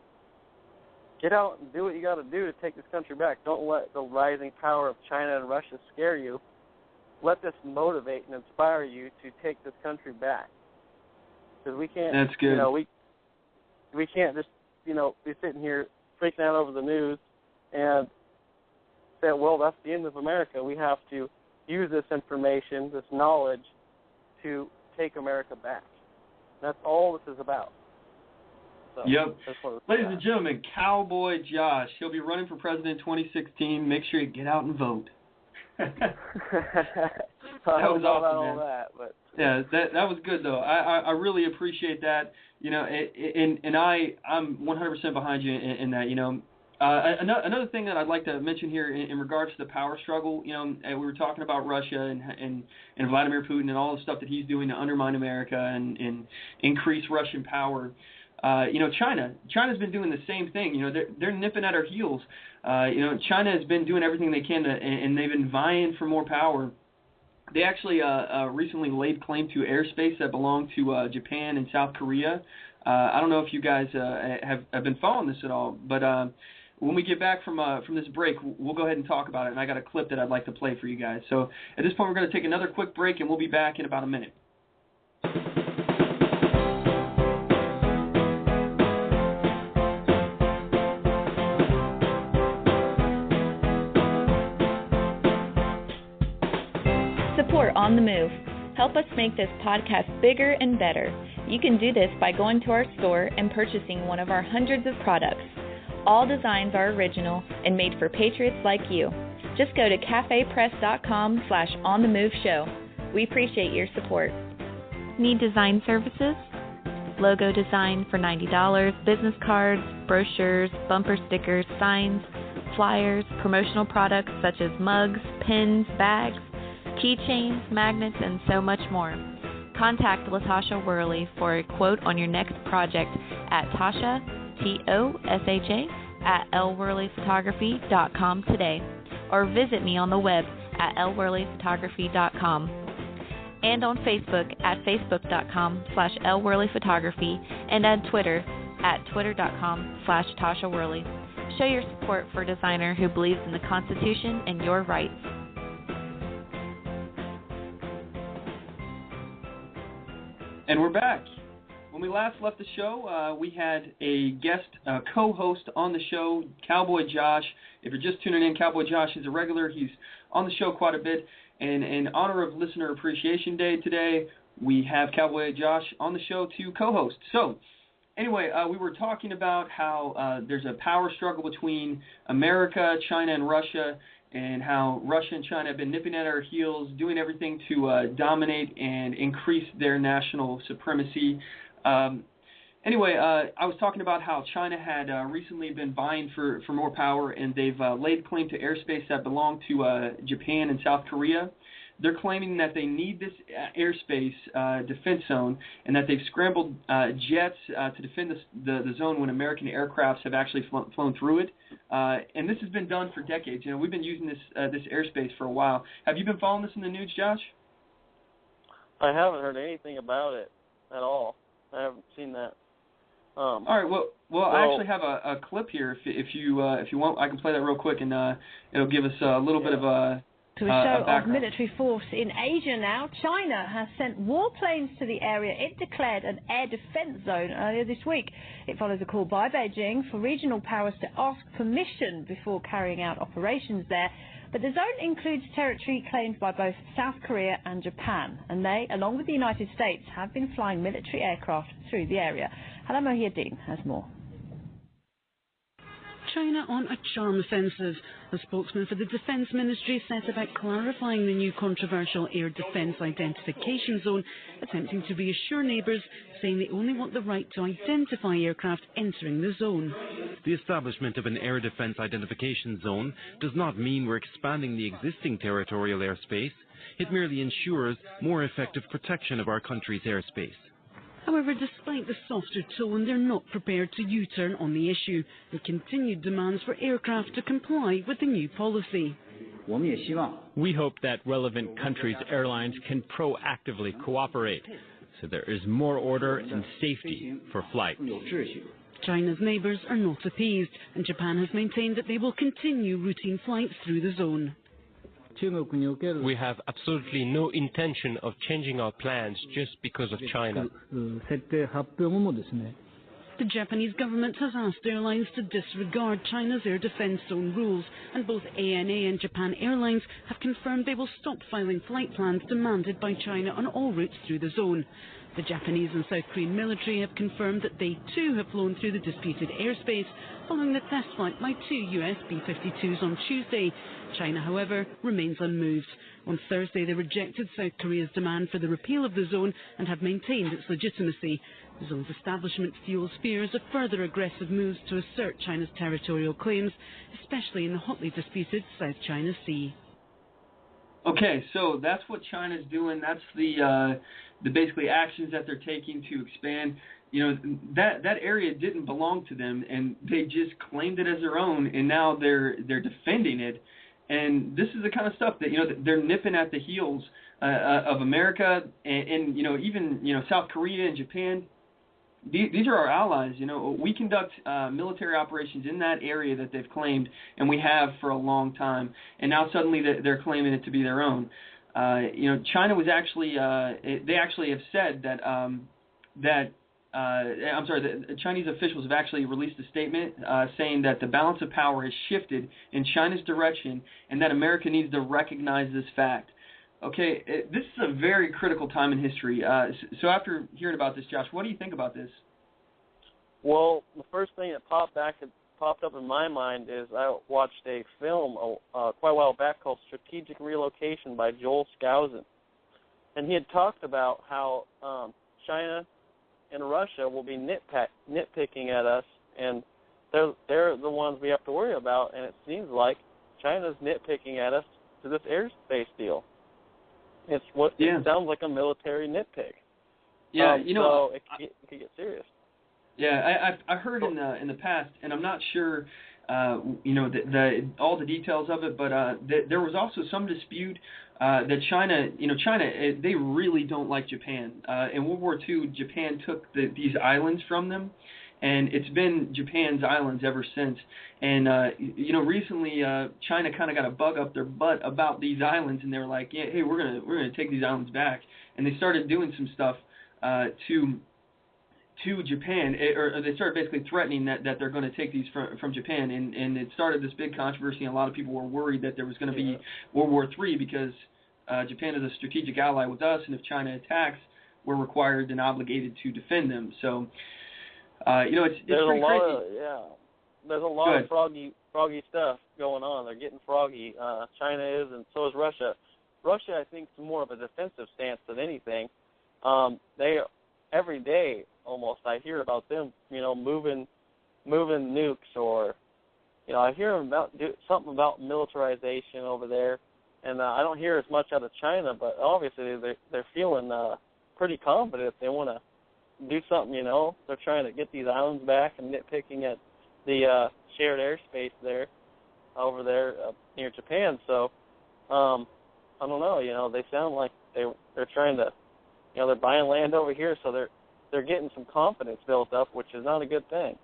get out and do what you got to do to take this country back. Don't let the rising power of China and Russia scare you. Let this motivate and inspire you to take this country back. Because we can't. That's good. We can't just be sitting here freaking out over the news and say, well, that's the end of America. We have to use this information, this knowledge, to take America back. That's all this is about. So, yep. Ladies and gentlemen, Cowboy Josh. He'll be running for president in 2016. Make sure you get out and vote. That was awesome, man. Yeah, that was good though. I really appreciate that. I'm 100% behind you in that. Another thing that I'd like to mention here in regards to the power struggle. We were talking about Russia and Vladimir Putin and all the stuff that he's doing to undermine America and increase Russian power. China's been doing the same thing. They're nipping at our heels. China has been doing everything they can and they've been vying for more power. They actually recently laid claim to airspace that belonged to Japan and South Korea. I don't know if you guys have been following this at all, but when we get back from this break, we'll go ahead and talk about it. And I got a clip that I'd like to play for you guys. So at this point, we're going to take another quick break, and we'll be back in about a minute. Support support On the Move. Help us make this podcast bigger and better. You can do this by going to our store and purchasing one of our hundreds of products. All designs are original and made for patriots like you. Just go to cafepress.com/onthemoveshow. We appreciate your support. Need design services? Logo design for $90, business cards, brochures, bumper stickers, signs, flyers, promotional products such as mugs, pins, bags, keychains, magnets, and so much more. Contact LaTasha Worley for a quote on your next project at Tasha, Tosha, at lworleyphotography.com today, or visit me on the web at lworleyphotography.com, and on Facebook at facebook.com/lworleyphotography, and on Twitter at twitter.com/Tasha Worley. Show your support for a designer who believes in the Constitution and your rights. And we're back. When we last left the show, we had a guest co-host on the show, Cowboy Josh. If you're just tuning in, Cowboy Josh is a regular. He's on the show quite a bit. And in honor of Listener Appreciation Day today, we have Cowboy Josh on the show to co-host. So, anyway, we were talking about how there's a power struggle between America, China, and Russia, and how Russia and China have been nipping at our heels, doing everything to dominate and increase their national supremacy. Anyway, I was talking about how China had recently been vying for more power, and they've laid claim to airspace that belonged to Japan and South Korea. They're claiming that they need this airspace defense zone, and that they've scrambled jets to defend the zone when American aircrafts have actually flown through it. And this has been done for decades. You know, we've been using this airspace for a while. Have you been following this in the news, Josh? I haven't heard anything about it at all. I haven't seen that. All right. Well, I actually have a clip here. If you want, I can play that real quick, and it'll give us a little bit of a. To a show of military force in Asia now, China has sent warplanes to the area it declared an air defense zone earlier this week. It follows a call by Beijing for regional powers to ask permission before carrying out operations there. But the zone includes territory claimed by both South Korea and Japan, and they, along with the United States, have been flying military aircraft through the area. Hala Mohieddin has more. China on a charm offensive. A spokesman for the Defence Ministry set about clarifying the new controversial air defence identification zone, attempting to reassure neighbours, saying they only want the right to identify aircraft entering the zone. The establishment of an air defence identification zone does not mean we're expanding the existing territorial airspace. It merely ensures more effective protection of our country's airspace. However, despite the softer tone, they're not prepared to U-turn on the issue, with continued demands for aircraft to comply with the new policy. We hope that relevant countries' airlines can proactively cooperate, so there is more order and safety for flights. China's neighbours are not appeased, and Japan has maintained that they will continue routine flights through the zone. We have absolutely no intention of changing our plans just because of China. The Japanese government has asked airlines to disregard China's air defense zone rules, and both ANA and Japan Airlines have confirmed they will stop filing flight plans demanded by China on all routes through the zone. The Japanese and South Korean military have confirmed that they too have flown through the disputed airspace following the test flight by 2 US B-52s on Tuesday. China, however, remains unmoved. On Thursday, they rejected South Korea's demand for the repeal of the zone and have maintained its legitimacy. The zone's establishment fuels fears of further aggressive moves to assert China's territorial claims, especially in the hotly disputed South China Sea. Okay, so that's what China's doing. That's the basically actions that they're taking to expand. You know, that area didn't belong to them, and they just claimed it as their own, and now they're defending it. And this is the kind of stuff that, you know, they're nipping at the heels of America and you know, even, you know, South Korea and Japan. These are our allies. You know, we conduct military operations in that area that they've claimed, and we have for a long time. And now suddenly they're claiming it to be their own. You know, China was actually they actually have said that the Chinese officials have actually released a statement saying that the balance of power has shifted in China's direction, and that America needs to recognize this fact. Okay, this is a very critical time in history. So after hearing about this, Josh, what do you think about this? Well, the first thing that popped up in my mind is I watched a film quite a while back called Strategic Relocation by Joel Skousen. And he had talked about how China and Russia will be nitpicking at us, and they're the ones we have to worry about, and it seems like China's nitpicking at us to this airspace deal. It sounds like a military nitpick. Yeah, so it could get serious. Yeah, I heard in the past, and I'm not sure, all the details of it, but there was also some dispute that China, they really don't like Japan. In World War II, Japan took these islands from them, and it's been Japan's islands ever since. And recently China kind of got a bug up their butt about these islands, and they were like, yeah, hey, we're gonna take these islands back, and they started doing some stuff to Japan, or they started basically threatening that they're going to take these from Japan, and it started this big controversy, and a lot of people were worried that there was going to be World War III because Japan is a strategic ally with us, and if China attacks, we're required and obligated to defend them. So, it's pretty crazy. There's a lot of froggy stuff going on. They're getting froggy. China is, and so is Russia. Russia, I think, is more of a defensive stance than anything. They every day almost I hear about them, moving nukes, or I hear them about something about militarization over there, and I don't hear as much out of China, but obviously they're feeling pretty confident they want to do something. They're trying to get these islands back and nitpicking at the shared airspace over there near Japan. So I don't know. They sound like they're trying to. They're buying land over here, so they're getting some confidence built up, which is not a good thing.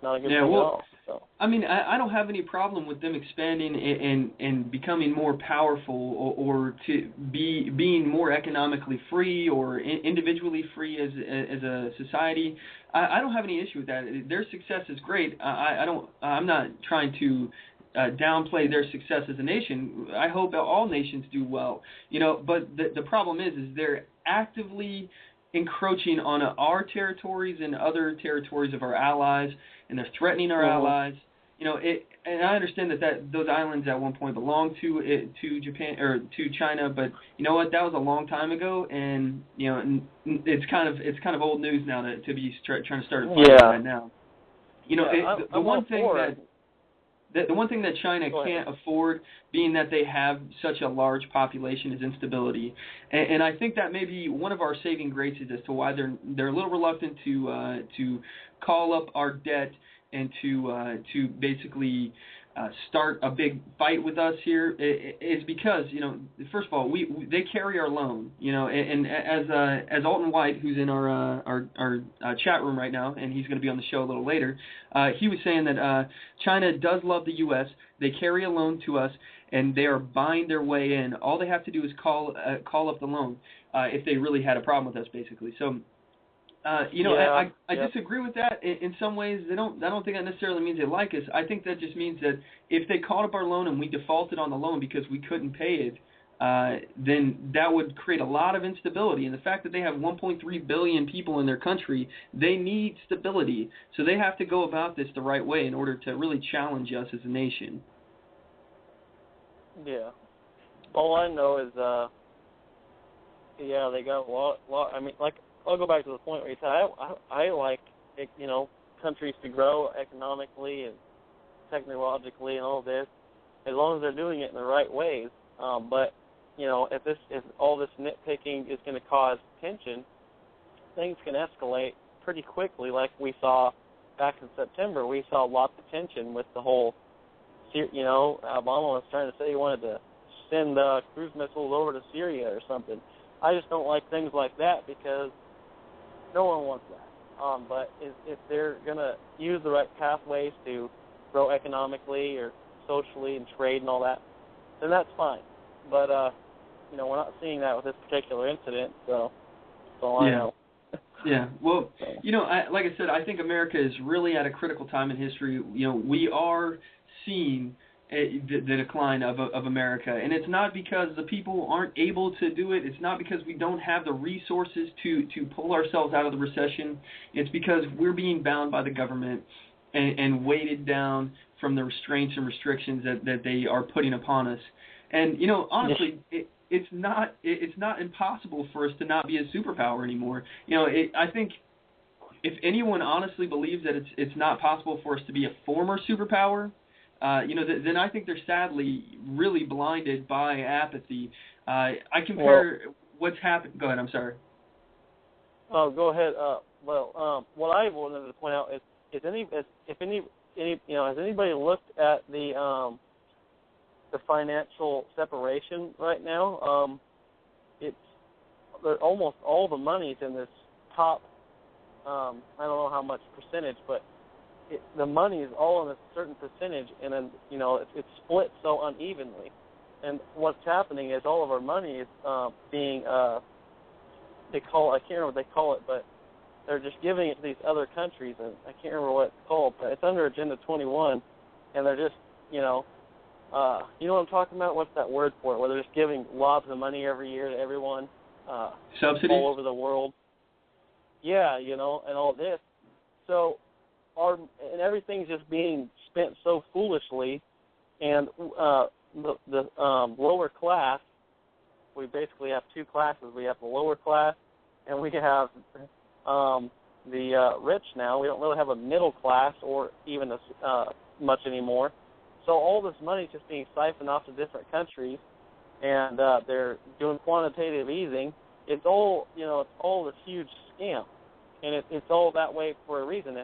Not a good thing at all. So. I mean, I don't have any problem with them expanding and becoming more powerful, or to being more economically free or individually free as a society. I don't have any issue with that. Their success is great. I'm not trying to downplay their success as a nation. I hope all nations do well. But the problem is they're actively encroaching on our territories and other territories of our allies, and they're threatening our allies. And I understand that those islands at one point belonged to Japan or to China, but you know what? That was a long time ago, and it's kind of old news now to be trying to start a fight right now. The one thing that China can't afford, being that they have such a large population, is instability. And I think that may be one of our saving graces as to why they're a little reluctant to call up our debt and to basically start a big fight with us here, is because first of all they carry our loan, and as Alton White, who's in our chat room right now, and he's going to be on the show a little later, he was saying that China does love the U.S. They carry a loan to us, and they are buying their way in. All they have to do is call up the loan if they really had a problem with us, basically. So. I disagree with that in some ways. I don't think that necessarily means they like us. I think that just means that if they called up our loan and we defaulted on the loan because we couldn't pay it, then that would create a lot of instability. And the fact that they have 1.3 billion people in their country, they need stability. So they have to go about this the right way in order to really challenge us as a nation. Yeah. All I know is, they got a lot. I mean, I'll go back to the point where you said I like countries to grow economically and technologically and all this, as long as they're doing it in the right ways. But if all this nitpicking is going to cause tension, things can escalate pretty quickly. Like we saw back in September, we saw lots of tension with the whole. Obama was trying to say he wanted to send cruise missiles over to Syria or something. I just don't like things like that because no one wants that. But if they're going to use the right pathways to grow economically or socially and trade and all that, then that's fine. But, we're not seeing that with this particular incident, so that's all I know. Yeah, well, like I said, I think America is really at a critical time in history. We are seeing the decline of America. And it's not because the people aren't able to do it. It's not because we don't have the resources to pull ourselves out of the recession. It's because we're being bound by the government and weighted down from the restraints and restrictions that they are putting upon us. And, honestly, it's not impossible for us to not be a superpower anymore. I think if anyone honestly believes that it's not possible for us to be a former superpower, then I think they're sadly really blinded by apathy. I compare what's happened. Go ahead. I'm sorry. Oh, go ahead. What I wanted to point out is, has anybody looked at the financial separation right now? Almost all the money's in this top. I don't know how much percentage, but the money is all in a certain percentage, and then it's split so unevenly. And what's happening is all of our money is being I can't remember what they call it, but they're just giving it to these other countries, and I can't remember what it's called, but it's under Agenda 21, and they're just you know what I'm talking about? What's that word for it? Where they're just giving lots of money every year to everyone subsidies all over the world. Yeah, and all this. So and everything's just being spent so foolishly, and the lower class, we basically have two classes. We have the lower class, and we have the rich now. We don't really have a middle class or even much anymore. So all this money is just being siphoned off to different countries, and they're doing quantitative easing. It's all this huge scam, and it's all that way for a reason.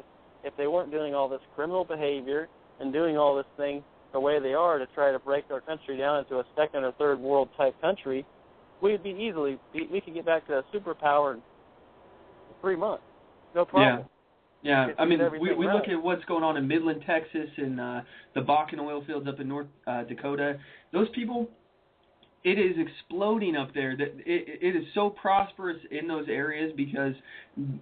If they weren't doing all this criminal behavior and doing all this thing the way they are to try to break our country down into a second or third world type country, we could get back to a superpower in 3 months, no problem. Yeah. I mean, we look at what's going on in Midland, Texas, and the Bakken oil fields up in North Dakota. Those people, it is exploding up there. It is so prosperous in those areas because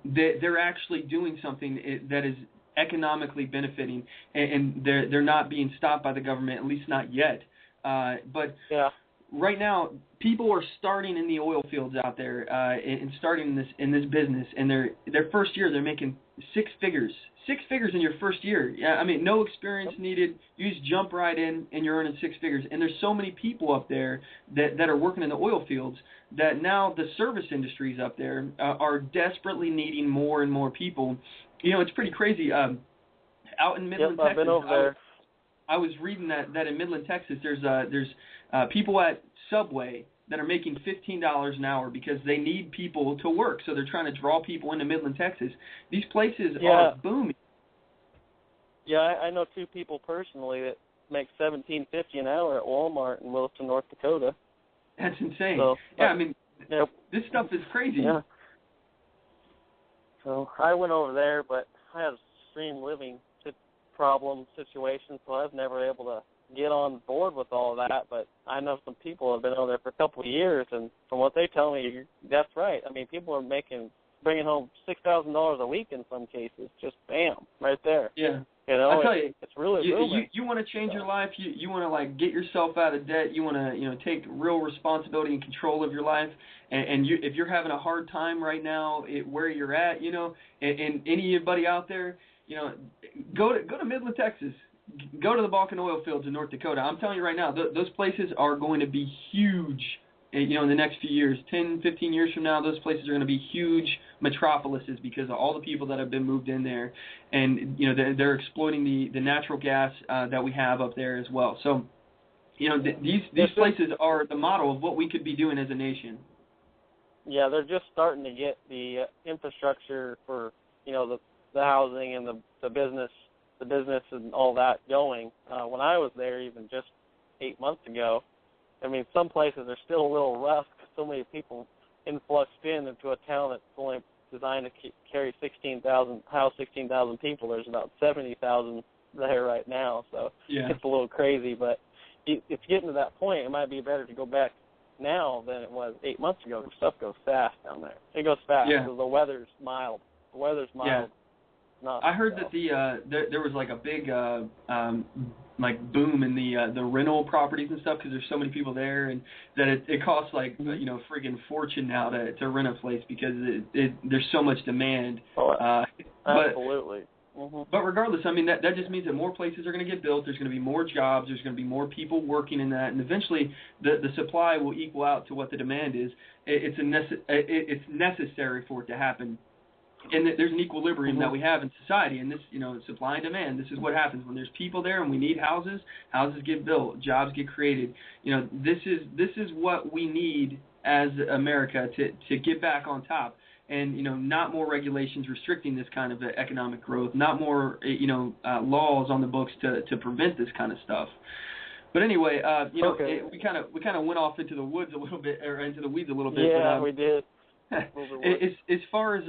they're actually doing something that is economically benefiting, and they're not being stopped by the government, at least not yet. But right now, people are starting in the oil fields out there and starting in this business. And their first year, they're making six figures in your first year. Yeah, I mean, no experience needed. You just jump right in, and you're earning six figures. And there's so many people up there that are working in the oil fields that now the service industries up there are desperately needing more and more people. It's pretty crazy. Out in Midland, Texas, I've been over there. I was reading that in Midland, Texas, there's people at Subway that are making $15 an hour because they need people to work. So they're trying to draw people into Midland, Texas. These places are booming. Yeah, I know two people personally that make $17.50 an hour at Walmart in Williston, North Dakota. That's insane. So, I mean, this stuff is crazy. Yeah. So I went over there, but I have extreme living situation, so I was never able to get on board with all of that. But I know some people who have been over there for a couple of years, and from what they tell me, that's right. I mean, people are bringing home $6,000 a week in some cases. Just bam, right there. Yeah. I tell you, it's really booming. You want to change your life. You want to get yourself out of debt. You want to take real responsibility and control of your life. And if you're having a hard time right now where you're at, and anybody out there, go to Midland, Texas. Go to the Bakken oil fields in North Dakota. I'm telling you right now, those places are going to be huge. In the next few years, 10, 15 years from now, those places are going to be huge metropolises because of all the people that have been moved in there. And, they're exploiting the natural gas that we have up there as well. So, these places are the model of what we could be doing as a nation. Yeah, they're just starting to get the infrastructure for, the housing and the business and all that going. When I was there even just 8 months ago, I mean, some places are still a little rough because so many people influxed into a town that's only designed to carry 16,000 people. There's about 70,000 there right now, so it's a little crazy. But it's getting to that point. It might be better to go back now than it was 8 months ago. Stuff goes fast down there. It goes fast because the weather's mild. Yeah. I heard that there was like a big like boom in the rental properties and stuff because there's so many people there, and that it costs like friggin' fortune now to rent a place because there's so much demand. Absolutely. But regardless, I mean that just means that more places are going to get built. There's going to be more jobs. There's going to be more people working in that, and eventually the supply will equal out to what the demand is. It's necessary for it to happen. And there's an equilibrium that we have in society, and this, supply and demand. This is what happens when there's people there, and we need houses. Houses get built, jobs get created. This is what we need as America to get back on top. And not more regulations restricting this kind of economic growth. Not more laws on the books to prevent this kind of stuff. But anyway, we kind of went off into the woods a little bit, or into the weeds a little bit. Yeah, but, we did. As far as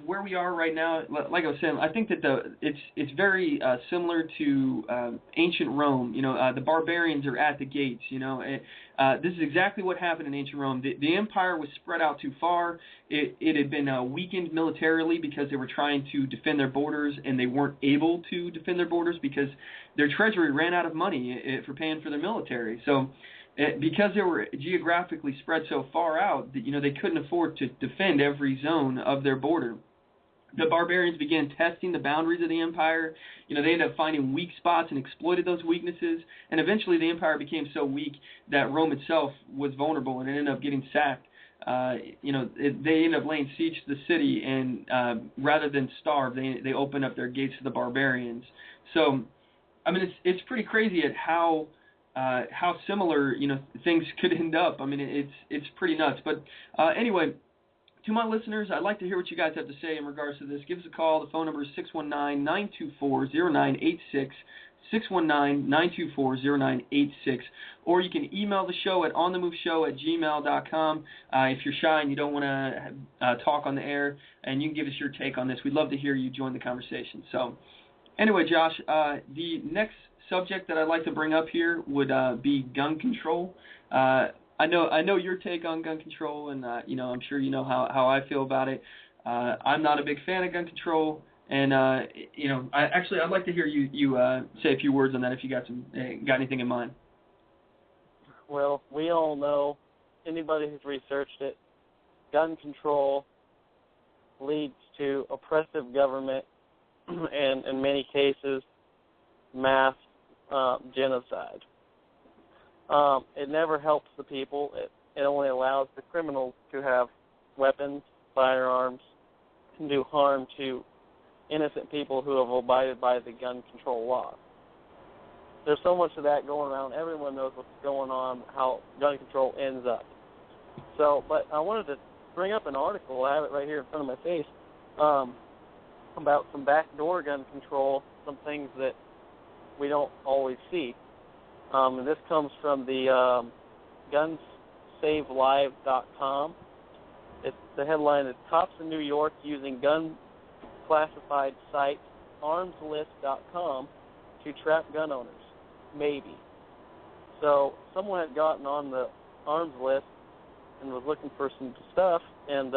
where we are right now, like I was saying, I think that it's very similar to ancient Rome. The barbarians are at the gates. This is exactly what happened in ancient Rome. The empire was spread out too far. It had been weakened militarily because they were trying to defend their borders, and they weren't able to defend their borders because their treasury ran out of money for paying for their military. So. Because they were geographically spread so far out, they couldn't afford to defend every zone of their border. The barbarians began testing the boundaries of the empire. They ended up finding weak spots and exploited those weaknesses. And eventually the empire became so weak that Rome itself was vulnerable and it ended up getting sacked. They ended up laying siege to the city, and rather than starve, they opened up their gates to the barbarians. So, I mean, it's pretty crazy at how similar things could end up. I mean, it's pretty nuts. But anyway, to my listeners, I'd like to hear what you guys have to say in regards to this. Give us a call. The phone number is 619-924-0986, 619-924-0986, or you can email the show at onthemoveshow@gmail.com if you're shy and you don't want to talk on the air, and you can give us your take on this. We'd love to hear you join the conversation. So anyway, Josh, the next subject that I'd like to bring up here would be gun control. I know your take on gun control, and I'm sure you know how I feel about it. I'm not a big fan of gun control, and I'd like to hear you say a few words on that if you got anything in mind. Well, we all know, anybody who's researched it, gun control leads to oppressive government and, in many cases, mass genocide. It never helps the people. It only allows the criminals to have weapons, firearms, and do harm to innocent people who have abided by the gun control law. There's so much of that going around. Everyone knows what's going on, how gun control ends up. So, but I wanted to bring up an article. I have it right here in front of my face about some backdoor gun control, some things that we don't always see. And this comes from the gunsavelive.com. The headline is Cops in New York using gun classified site armslist.com to trap gun owners. Maybe. So someone had gotten on the arms list and was looking for some stuff, and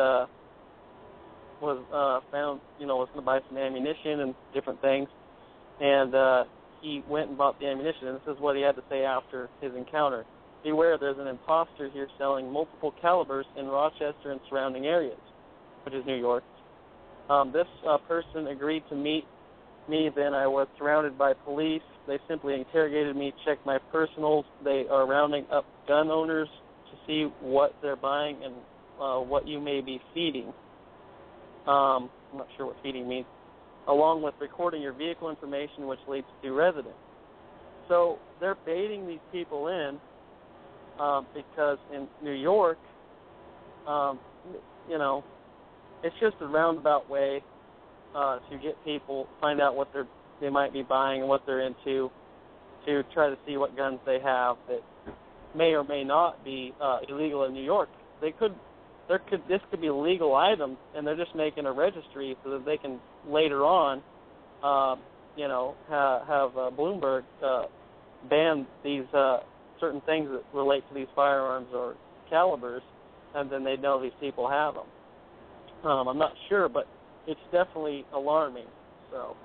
was found, was going to buy some ammunition and different things, and he went and bought the ammunition, and this is what he had to say after his encounter. Beware, there's an imposter here selling multiple calibers in Rochester and surrounding areas, which is New York. This person agreed to meet me, then I was surrounded by police. They simply interrogated me, checked my personals. They are rounding up gun owners to see what they're buying and what you may be feeding. I'm not sure what feeding means. Along with recording your vehicle information, which leads to residence. So they're baiting these people in because in New York, it's just a roundabout way to get people, find out what they might be buying and what they're into, to try to see what guns they have that may or may not be illegal in New York. This could be legal items, and they're just making a registry so that they can later on, have Bloomberg ban these certain things that relate to these firearms or calibers, and then they know these people have them. I'm not sure, but it's definitely alarming. So,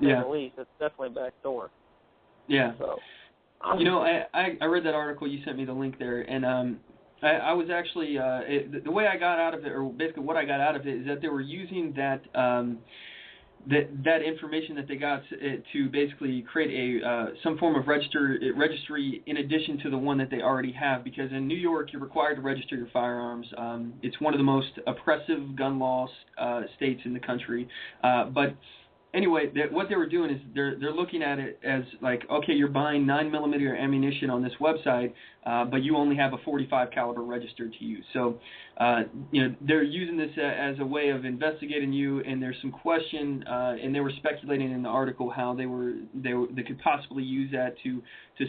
to say the least, it's definitely backdoor. Yeah. So, you know, I read that article. You sent me the link there, and I was actually the way I got out of it, or basically what I got out of it, is that they were using that information that they got to basically create a some form of registry in addition to the one that they already have. Because in New York, you're required to register your firearms. It's one of the most oppressive gun laws states in the country, but anyway, what they were doing is they're looking at it as like, okay, you're buying 9mm ammunition on this website, but you only have a .45 caliber registered to you. So, you know, they're using this as a way of investigating you. And there's some question, and they were speculating in the article how they could possibly use that to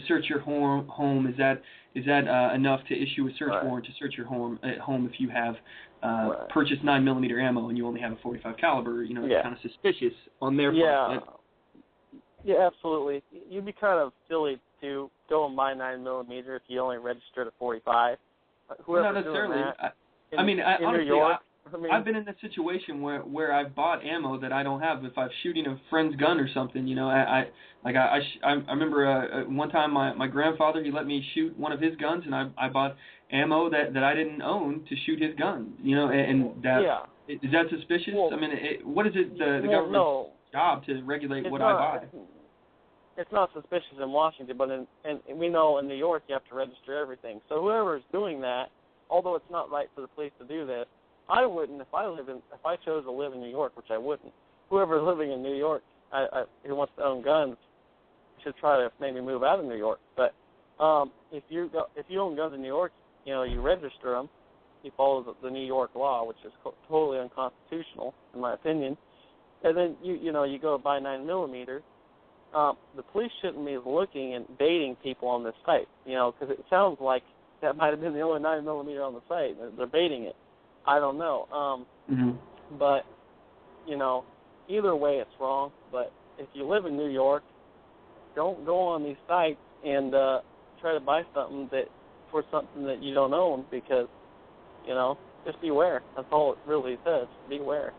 search your home. Is that enough to issue a search warrant to search your home if you have purchased 9mm ammo and you only have a .45 caliber? You know, it's kind of suspicious on their part. Yeah, absolutely. You'd be kind of silly to go and buy 9mm if you only registered a .45. Not necessarily. Honestly, I've been in this situation where I've bought ammo that I don't have. If I'm shooting a friend's gun or something, you know, I remember one time my grandfather, he let me shoot one of his guns, and I bought ammo that I didn't own to shoot his gun. You know, and that is that suspicious? Well, I mean, what is it the government's job to regulate what I buy? It's not suspicious in Washington, but and we know in New York you have to register everything. So whoever's doing that, although it's not right for the police to do this, I wouldn't if I chose to live in New York, which I wouldn't. Whoever's living in New York who wants to own guns should try to maybe move out of New York. But if you own guns in New York, you know, you register them. You follow the New York law, which is totally unconstitutional in my opinion. And then you go buy 9mm. The police shouldn't be looking and baiting people on this site, you know, because it sounds like that might have been the only 9mm on the site. They're baiting it. I don't know. But, you know, either way it's wrong. But if you live in New York, don't go on these sites and try to buy something for something that you don't own because, you know, just beware. That's all it really says. Beware.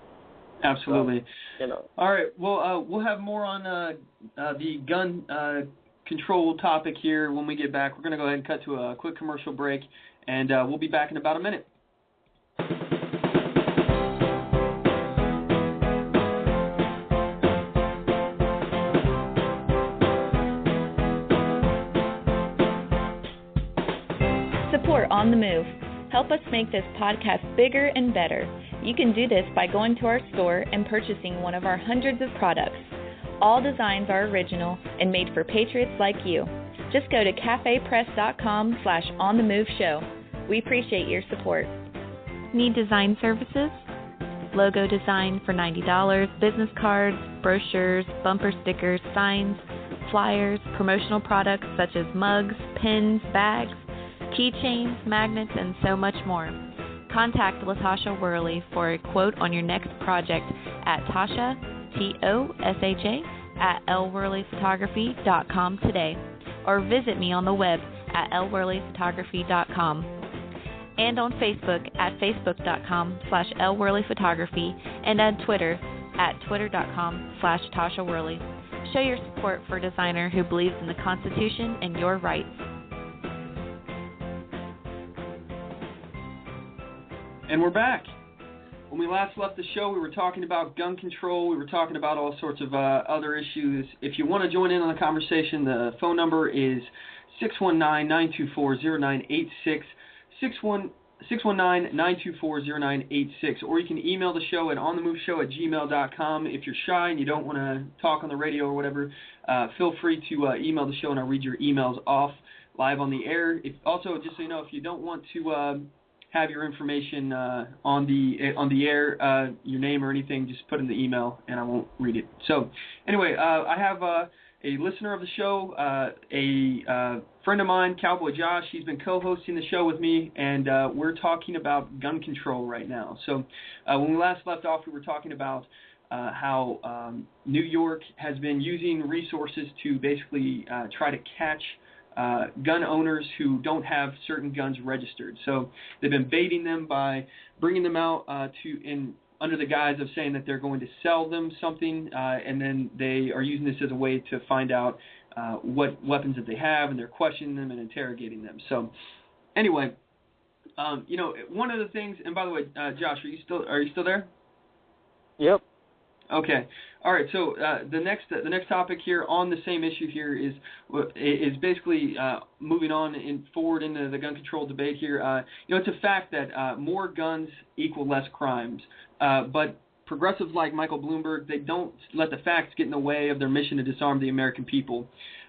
Absolutely. So, you know. All right. Well, we'll have more on the gun control topic here when we get back. We're going to go ahead and cut to a quick commercial break, and we'll be back in about a minute. Support On the Move. Help us make this podcast bigger and better. You can do this by going to our store and purchasing one of our hundreds of products. All designs are original and made for patriots like you. Just go to cafepress.com/onthemoveshow. We appreciate your support. Need design services? Logo design for $90, business cards, brochures, bumper stickers, signs, flyers, promotional products such as mugs, pins, bags, keychains, magnets, and so much more. Contact LaTasha Worley for a quote on your next project at Tasha, Tosha, at lworleyphotography.com today, or visit me on the web at lworleyphotography.com, and on Facebook at facebook.com/lworleyphotography, and on Twitter at twitter.com/Tasha Worley. Show your support for a designer who believes in the Constitution and your rights. And we're back. When we last left the show, we were talking about gun control. We were talking about all sorts of other issues. If you want to join in on the conversation, the phone number is 619-924-0986, 619-924-0986, or you can email the show at onthemoveshow@gmail.com. If you're shy and you don't want to talk on the radio or whatever, feel free to email the show, and I'll read your emails off live on the air. Also, just so you know, if you don't want to have your information on the air, your name or anything, just put in the email and I won't read it. So anyway, I have a listener of the show, a friend of mine, Cowboy Josh. He's been co-hosting the show with me, and we're talking about gun control right now. So when we last left off, we were talking about how New York has been using resources to basically try to catch gun owners who don't have certain guns registered. So they've been baiting them by bringing them out under the guise of saying that they're going to sell them something, and then they are using this as a way to find out what weapons that they have, and they're questioning them and interrogating them. So, anyway, one of the things, and by the way, Josh, are you still there? Yep. Okay. All right. So the next topic here on the same issue here is basically moving on forward into the gun control debate here. It's a fact that more guns equal less crimes, but progressives like Michael Bloomberg, they don't let the facts get in the way of their mission to disarm the American people.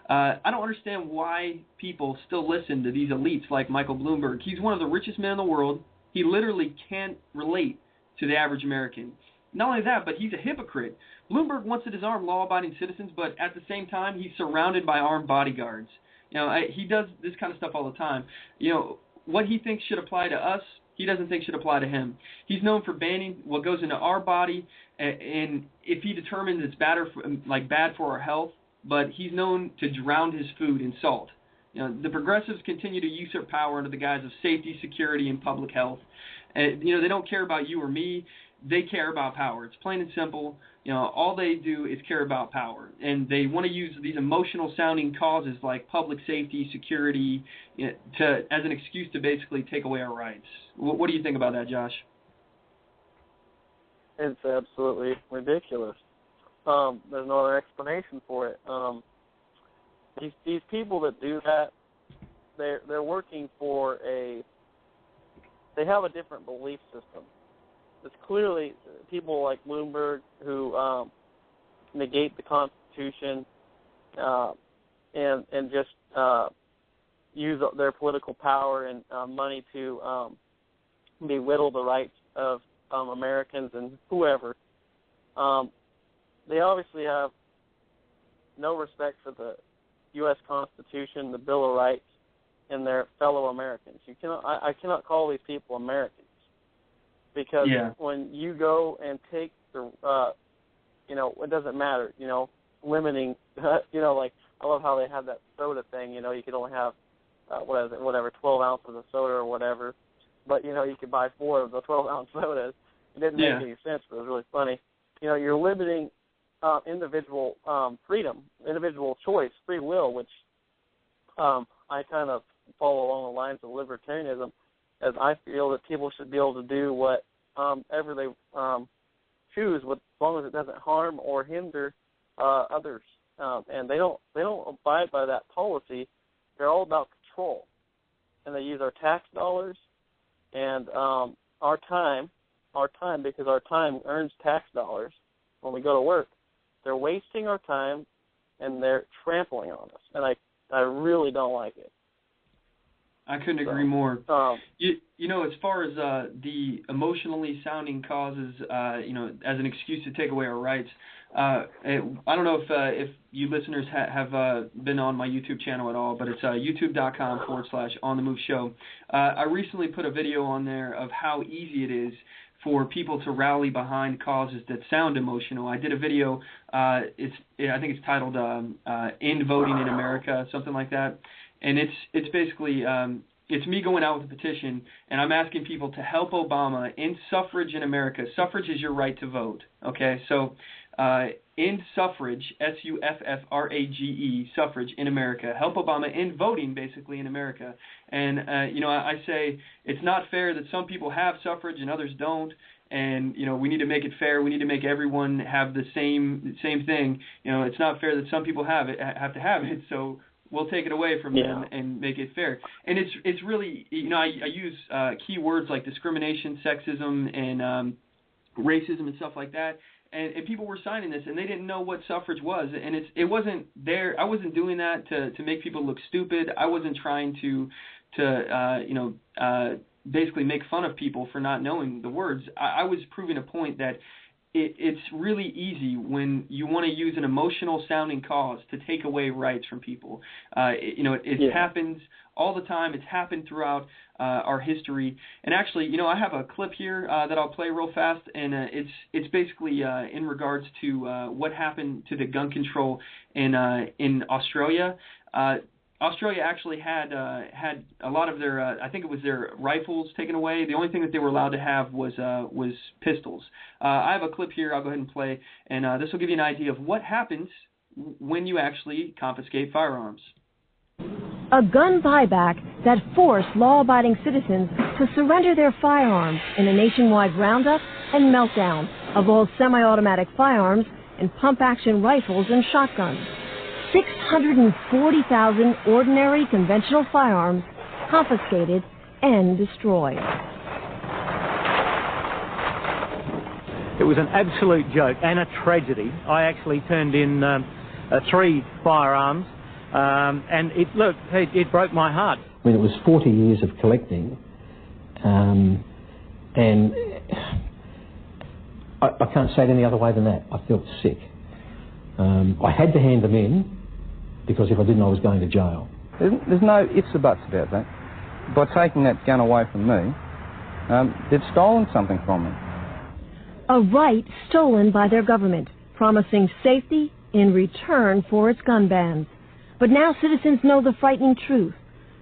I don't understand why people still listen to these elites like Michael Bloomberg. He's one of the richest men in the world. He literally can't relate to the average American. Not only that, but he's a hypocrite. Bloomberg wants to disarm law-abiding citizens, but at the same time, he's surrounded by armed bodyguards. He does this kind of stuff all the time. What he thinks should apply to us, he doesn't think should apply to him. He's known for banning what goes into our body, and if he determines it's bad for our health, but he's known to drown his food in salt. The progressives continue to usurp power under the guise of safety, security, and public health. They don't care about you or me. They care about power. It's plain and simple. All they do is care about power. And they want to use these emotional sounding causes like public safety, security, as an excuse to basically take away our rights. What do you think about that, Josh? It's absolutely ridiculous. There's no other explanation for it. These people that do that, they're working for they have a different belief system. It's clearly people like Bloomberg who negate the Constitution and just use their political power and money to belittle the rights of Americans and whoever. They obviously have no respect for the U.S. Constitution, the Bill of Rights, and their fellow Americans. I cannot call these people Americans. Because when you go and take it doesn't matter, limiting, like I love how they have that soda thing, you could only have, 12 ounces of soda or whatever, but, you could buy 4 of the 12-ounce sodas. It didn't make any sense, but it was really funny. You're limiting individual freedom, individual choice, free will, which I kind of follow along the lines of libertarianism, as I feel that people should be able to do whatever they choose, as long as it doesn't harm or hinder others. And they don't abide by that policy. They're all about control, and they use our tax dollars and our time, because our time earns tax dollars when we go to work. They're wasting our time, and they're trampling on us, and I really don't like it. I couldn't agree more. As far as the emotionally sounding causes, as an excuse to take away our rights, I don't know if you listeners have been on my YouTube channel at all, but it's youtube.com/onthemoveshow. I recently put a video on there of how easy it is for people to rally behind causes that sound emotional. I did a video, I think it's titled End Voting in America, something like that. And it's basically, it's me going out with a petition, and I'm asking people to help Obama end suffrage in America. Suffrage is your right to vote, okay? So end suffrage, SUFFRAGE, suffrage in America. Help Obama end voting, basically, in America. And, I say it's not fair that some people have suffrage and others don't. And, we need to make it fair. We need to make everyone have the same thing. It's not fair that some people have to have it, so we'll take it away from them and make it fair. And it's really, I use key words like discrimination, sexism, and racism and stuff like that. And people were signing this, and they didn't know what suffrage was. And it wasn't there. I wasn't doing that to make people look stupid. I wasn't trying to basically make fun of people for not knowing the words. I was proving a point that it's really easy when you want to use an emotional sounding cause to take away rights from people. It happens all the time. It's happened throughout our history. And actually, I have a clip here that I'll play real fast, and it's basically in regards to what happened to the gun control in Australia. Australia actually had a lot of their, I think it was their rifles taken away. The only thing that they were allowed to have was pistols. I have a clip here I'll go ahead and play, and this will give you an idea of what happens when you actually confiscate firearms. A gun buyback that forced law-abiding citizens to surrender their firearms in a nationwide roundup and meltdown of all semi-automatic firearms and pump-action rifles and shotguns. 640,000 ordinary conventional firearms confiscated and destroyed. It was an absolute joke and a tragedy. I actually turned in 3 firearms, and it broke my heart. I mean, it was 40 years of collecting, and I can't say it any other way than that. I felt sick. I had to hand them in, because if I didn't, I was going to jail. There's no ifs or buts about that. By taking that gun away from me, they've stolen something from me. A right stolen by their government, promising safety in return for its gun bans. But now citizens know the frightening truth.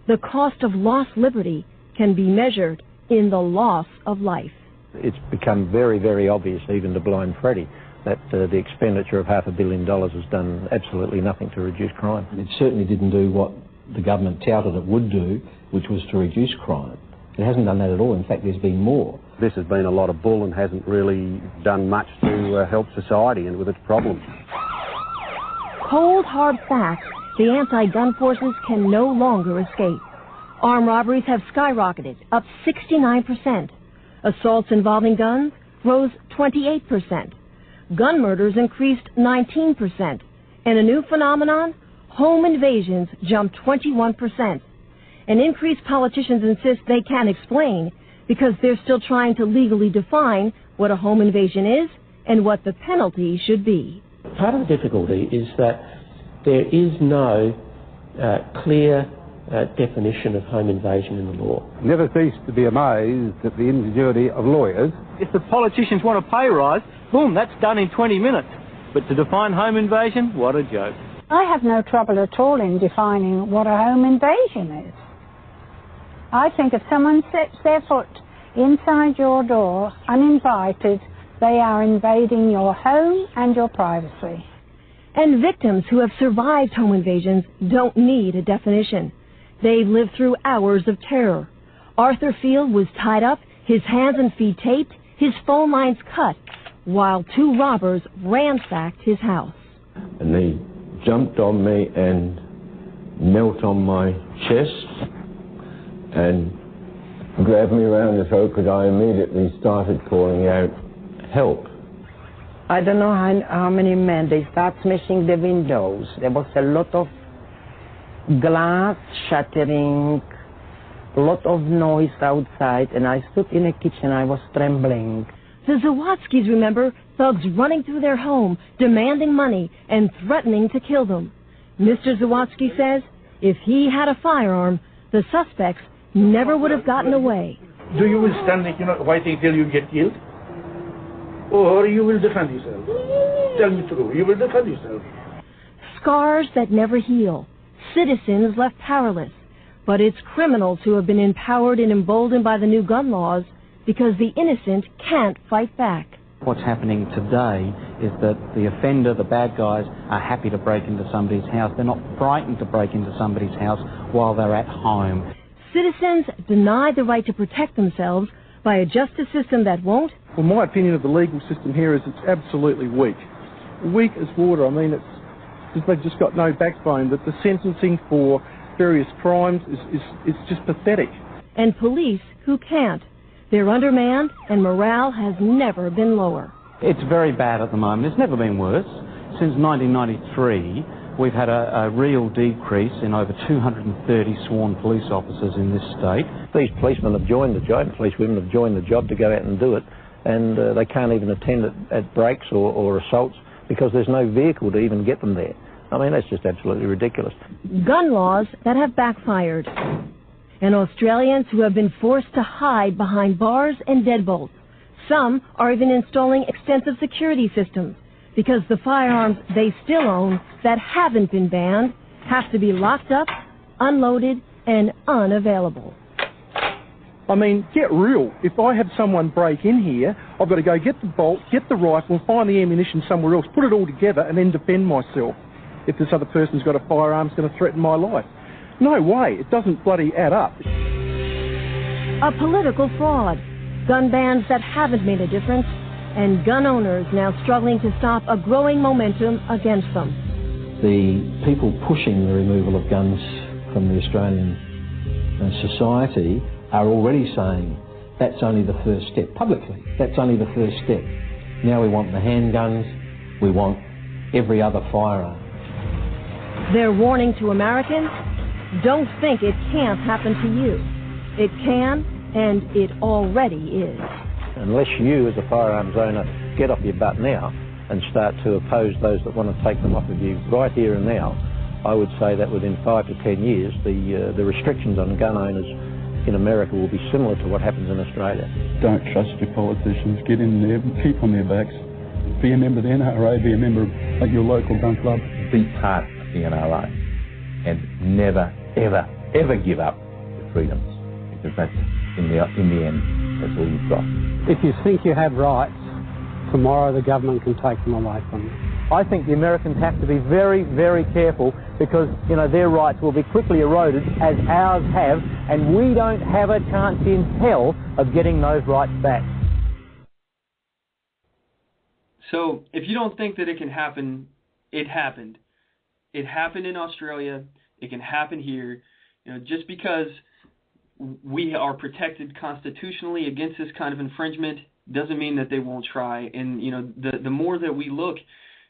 The cost of lost liberty can be measured in the loss of life. It's become very, very obvious, even to blind Freddie, that the expenditure of $500 million has done absolutely nothing to reduce crime. It certainly didn't do what the government touted it would do, which was to reduce crime. It hasn't done that at all. In fact, there's been more. This has been a lot of bull and hasn't really done much to help society and with its problems. Cold, hard facts the anti-gun forces can no longer escape. Armed robberies have skyrocketed, up 69%. Assaults involving guns rose 28%. Gun murders increased 19%. And a new phenomenon, home invasions jumped 21%. And increased politicians insist they can't explain because they're still trying to legally define what a home invasion is and what the penalty should be. Part of the difficulty is that there is no clear definition of home invasion in the law. Never cease to be amazed at the ingenuity of lawyers. If the politicians want a pay rise, boom, that's done in 20 minutes. But to define home invasion, what a joke. I have no trouble at all in defining what a home invasion is. I think if someone sets their foot inside your door uninvited, they are invading your home and your privacy. And victims who have survived home invasions don't need a definition. They've lived through hours of terror. Arthur Field was tied up, his hands and feet taped, his phone lines cut, while 2 robbers ransacked his house. And they jumped on me and knelt on my chest and grabbed me around the throat because I immediately started calling out, "Help." I don't know how many men, they start smashing the windows. There was a lot of glass shattering, a lot of noise outside, and I stood in the kitchen, I was trembling. The Zawadzkis remember thugs running through their home, demanding money, and threatening to kill them. Mr. Zawadsky says if he had a firearm, the suspects never would have gotten away. Do you will stand there, waiting till you get killed? Or you will defend yourself? Tell me true, you will defend yourself. Scars that never heal. Citizens left powerless. But it's criminals who have been empowered and emboldened by the new gun laws because the innocent can't fight back. What's happening today is that the offender, the bad guys, are happy to break into somebody's house. They're not frightened to break into somebody's house while they're at home. Citizens denied the right to protect themselves by a justice system that won't. Well, my opinion of the legal system here is it's absolutely weak. Weak as water. I mean, they've just got no backbone. That the sentencing for various crimes is just pathetic. And police who can't. They're undermanned and morale has never been lower. It's very bad at the moment. It's never been worse. Since 1993, we've had a real decrease in over 230 sworn police officers in this state. These policemen have joined the job, policewomen have joined the job to go out and do it, and they can't even attend at breaks or assaults because there's no vehicle to even get them there. I mean, that's just absolutely ridiculous. Gun laws that have backfired. And Australians who have been forced to hide behind bars and deadbolts. Some are even installing extensive security systems because the firearms they still own that haven't been banned have to be locked up unloaded, and unavailable. I mean, get real. If I have someone break in here, I've got to go get the bolt, get the rifle, find the ammunition somewhere else, put it all together, and then defend myself. If this other person's got a firearm, it's going to threaten my life. No way. It doesn't bloody add up. A political fraud, gun bans that haven't made a difference, and gun owners now struggling to stop a growing momentum against them. The people pushing the removal of guns from the Australian society are already saying that's only the first step. Publicly, that's only the first step. Now we want the handguns, we want every other firearm. Their warning to Americans, don't think it can't happen to you. It can, and it already is. Unless you, as a firearms owner, get off your butt now and start to oppose those that want to take them off of you right here and now, I would say that within 5 to 10 years, the restrictions on gun owners in America will be similar to what happens in Australia. Don't trust your politicians. Get in there, keep on their backs. Be a member of the NRA, be a member of your local gun club. Be part of the NRA and never, ever, ever give up your freedoms, because that's, in the end, that's all you've got. If you think you have rights, tomorrow the government can take them away from you. I think the Americans have to be very, very careful, because, you know, their rights will be quickly eroded, as ours have, and we don't have a chance in hell of getting those rights back. So, if you don't think that it can happen, it happened. It happened in Australia. It can happen here. You know, just because we are protected constitutionally against this kind of infringement doesn't mean that they won't try. And, you know, the more that we look,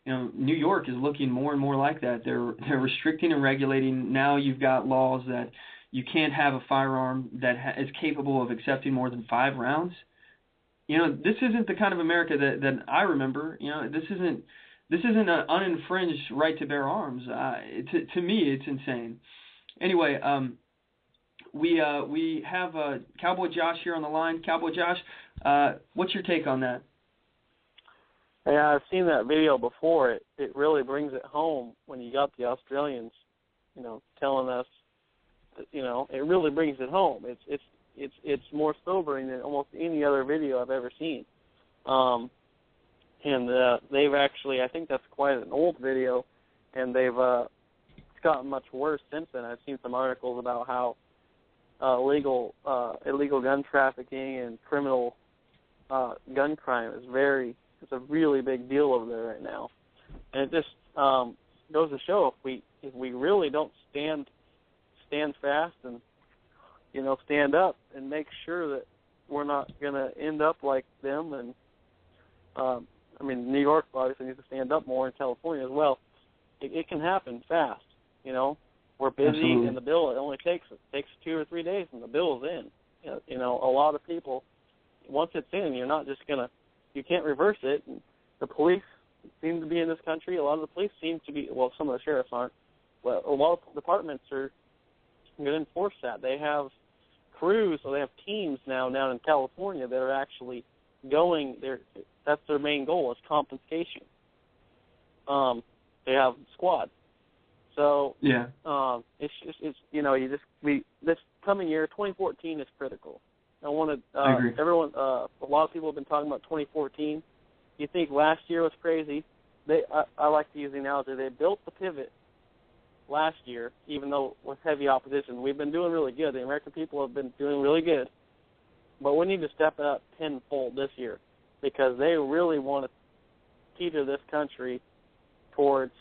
you know, New York is looking more and more like that. They're restricting and regulating. Now you've got laws that you can't have a firearm that is capable of accepting more than 5 rounds. You know, this isn't the kind of America that I remember. You know, this isn't an uninfringed right to bear arms. To me, it's insane. Anyway, we have Cowboy Josh here on the line. Cowboy Josh, what's your take on that? Yeah, I've seen that video before. It really brings it home when you got the Australians, you know, telling us, that, you know, it really brings it home. It's more sobering than almost any other video I've ever seen. And they've actually, I think that's quite an old video, and they've it's gotten much worse since then. I've seen some articles about how illegal gun trafficking and criminal gun crime is it's a really big deal over there right now. And it just goes to show if we really don't stand fast and, you know, stand up and make sure that we're not going to end up like them. And I mean, New York obviously needs to stand up more, in California as well. It can happen fast. You know, we're busy. Absolutely. And the bill, it only takes 2 or 3 days and the bill is in. You know, a lot of people, once it's in, you can't reverse it. And the police seem to be in this country. A lot of the police seem to be, well, some of the sheriffs aren't, but a lot of departments are going to enforce that. They have crews, so they have teams now down in California that are actually going there. That's their main goal, is confiscation. They have squads. So yeah, it's this coming year, 2014 is critical. I want to everyone. A lot of people have been talking about 2014. You think last year was crazy? I like to use the analogy. They built the pivot last year, even though with heavy opposition. We've been doing really good. The American people have been doing really good, but we need to step up tenfold this year, because they really want to teeter this country towards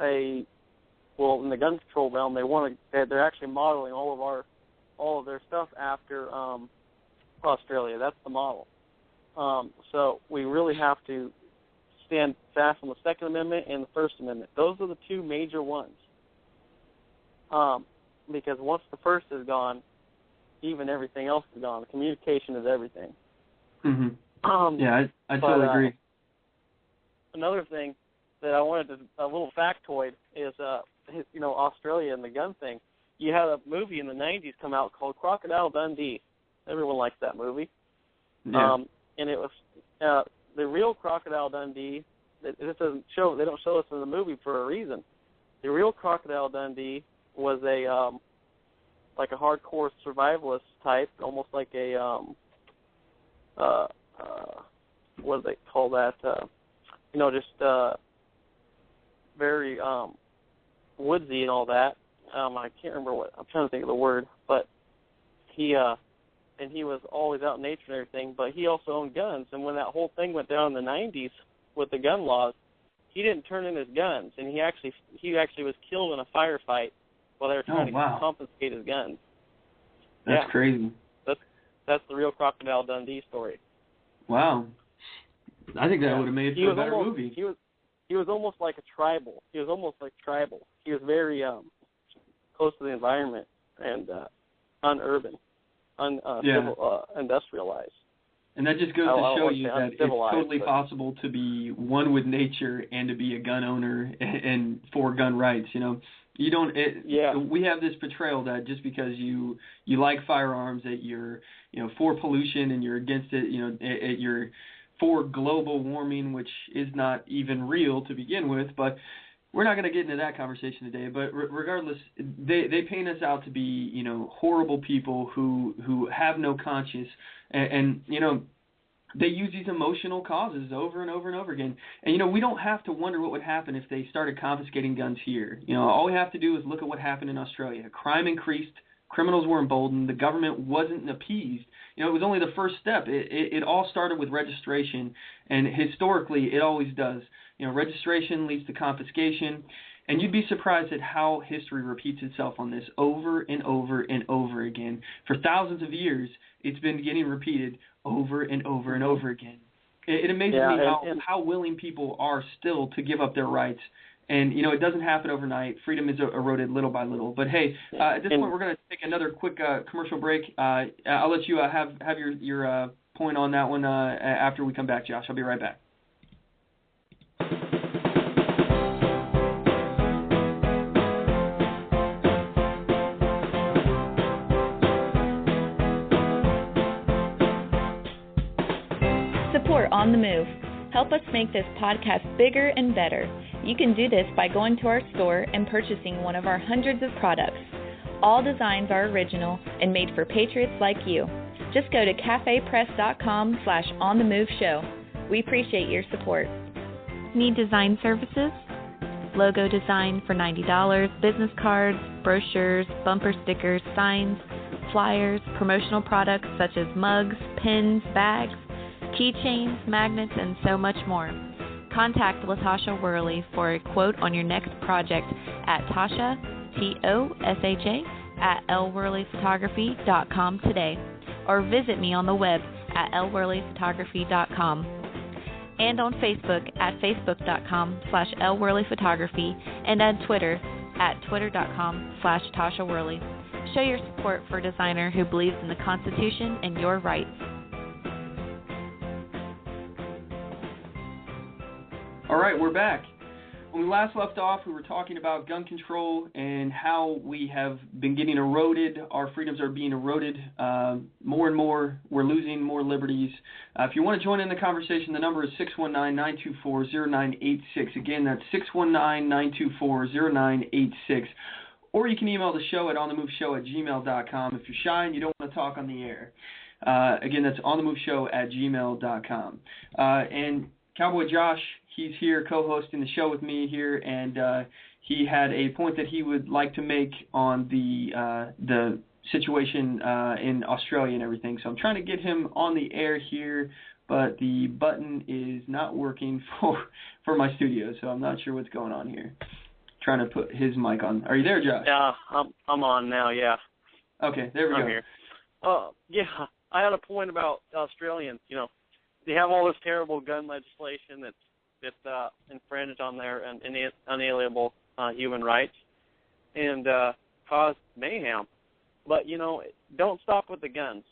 in the gun control realm, they're actually modeling all of their stuff after Australia. That's the model. So we really have to stand fast on the Second Amendment and the First Amendment. Those are the two major ones. Because once the first is gone, even everything else is gone. Communication is everything. Mm-hmm. Yeah, I totally agree. Another thing that I wanted a little factoid is, Australia and the gun thing. You had a movie in the 90s come out called Crocodile Dundee. Everyone likes that movie. Yeah. And it was the real Crocodile Dundee. They don't show this in the movie for a reason. The real Crocodile Dundee was a like a hardcore survivalist type, almost like a what do they call that? Just very woodsy and all that. I can't remember what, I'm trying to think of the word, but he was always out in nature and everything, but he also owned guns, and when that whole thing went down in the 90s with the gun laws, he didn't turn in his guns, and he actually was killed in a firefight while they were trying to confiscate his guns. That's crazy. That's the real Crocodile Dundee story. Wow. I think that would have made for a better movie. He was almost like a tribal. He was very close to the environment and unurban, industrialized. And that just goes to show you that it's totally possible to be one with nature and to be a gun owner and for gun rights. You don't. We have this portrayal that just because you like firearms, that you're for pollution and you're against it. You're for global warming, which is not even real to begin with. But we're not going to get into that conversation today. But regardless, they paint us out to be horrible people who have no conscience, and they use these emotional causes over and over and over again. And, we don't have to wonder what would happen if they started confiscating guns here. All we have to do is look at what happened in Australia. Crime increased. Criminals were emboldened. The government wasn't appeased. It was only the first step. It all started with registration, and historically it always does. Registration leads to confiscation, and you'd be surprised at how history repeats itself on this over and over and over again. For thousands of years, it's been getting repeated over and over and over again. It amazes me how willing people are still to give up their rights. And, it doesn't happen overnight. Freedom is eroded little by little. But, hey, at this point, we're going to take another quick commercial break. I'll let you have your point on that one after we come back, Josh. I'll be right back. Support On the Move. Help us make this podcast bigger and better. You can do this by going to our store and purchasing one of our hundreds of products. All designs are original and made for patriots like you. Just go to cafepress.com/onthemoveshow. We appreciate your support. Need design services? Logo design for $90, business cards, brochures, bumper stickers, signs, flyers, promotional products such as mugs, pins, bags, keychains, magnets, and so much more. Contact LaTasha Worley for a quote on your next project at Tasha, Tosha, at lworleyphotography.com today, or visit me on the web at lworleyphotography.com, and on Facebook at facebook.com/lworleyphotography, and on Twitter at twitter.com/Tasha Worley. Show your support for a designer who believes in the Constitution and your rights. All right, we're back. When we last left off, we were talking about gun control and how we have been getting eroded. Our freedoms are being eroded more and more. We're losing more liberties. If you want to join in the conversation, the number is 619-924-0986. Again, that's 619-924-0986. Or you can email the show at onthemoveshow@gmail.com if you're shy and you don't want to talk on the air. Again, that's onthemoveshow@gmail.com. And Cowboy Josh, he's here co-hosting the show with me here, and he had a point that he would like to make on the situation in Australia and everything. So I'm trying to get him on the air here, but the button is not working for my studio, so I'm not sure what's going on here. Trying to put his mic on. Are you there, Josh? Yeah, I'm on now. Yeah. Okay, there we go. I'm here. Yeah, I had a point about Australians. They have all this terrible gun legislation that's infringed on their unalienable human rights and cause mayhem. But, don't stop with the guns.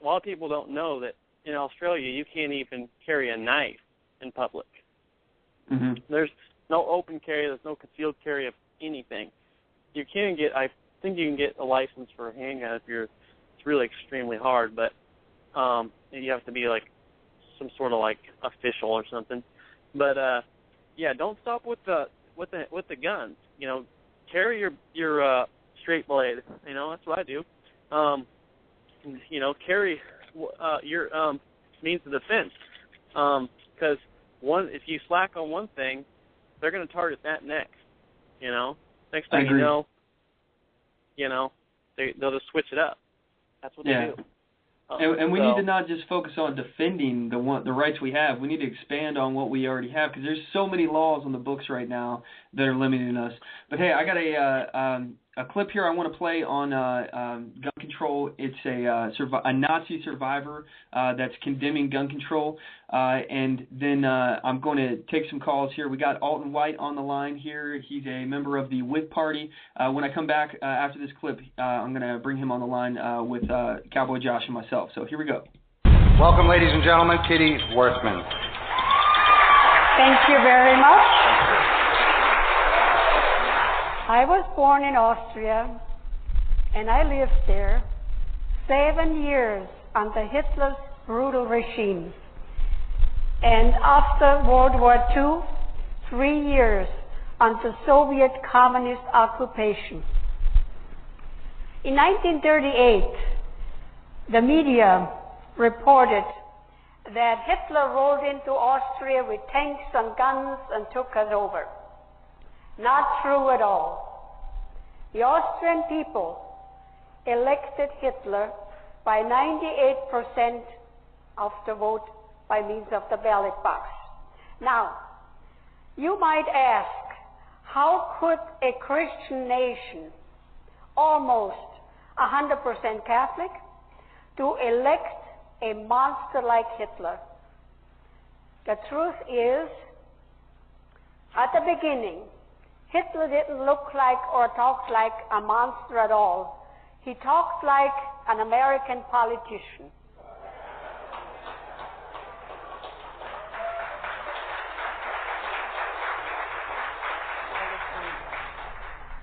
A lot of people don't know that in Australia you can't even carry a knife in public. Mm-hmm. There's no open carry. There's no concealed carry of anything. I think you can get a license for a handgun if it's really extremely hard, but you have to be like some sort of like official or something. But don't stop with the guns. carry your straight blade. You know, that's what I do. You know, carry your means of defense. Because if you slack on one thing, they're going to target that next. You know, next thing you know, they'll just switch it up. That's what they do. And we need to not just focus on defending the rights we have. We need to expand on what we already have, because there's so many laws on the books right now that are limiting us. But hey, I got a clip here I want to play on gun control. It's a Nazi survivor that's condemning gun control. And then I'm going to take some calls here. We got Alton White on the line here. He's a member of the Whig Party. When I come back after this clip, I'm going to bring him on the line with Cowboy Josh and myself. So here we go. Welcome, ladies and gentlemen, Kitty Worthman. Thank you very much. I was born in Austria, and I lived there 7 years under Hitler's brutal regime. And after World War II, 3 years under Soviet communist occupation. In 1938, the media reported that Hitler rolled into Austria with tanks and guns and took us over. Not true at all. The Austrian people elected Hitler by 98% of the vote by means of the ballot box. Now, you might ask, how could a Christian nation, almost 100% Catholic, to elect a monster like Hitler? The truth is, at the beginning, Hitler didn't look like or talk like a monster at all. He talked like an American politician.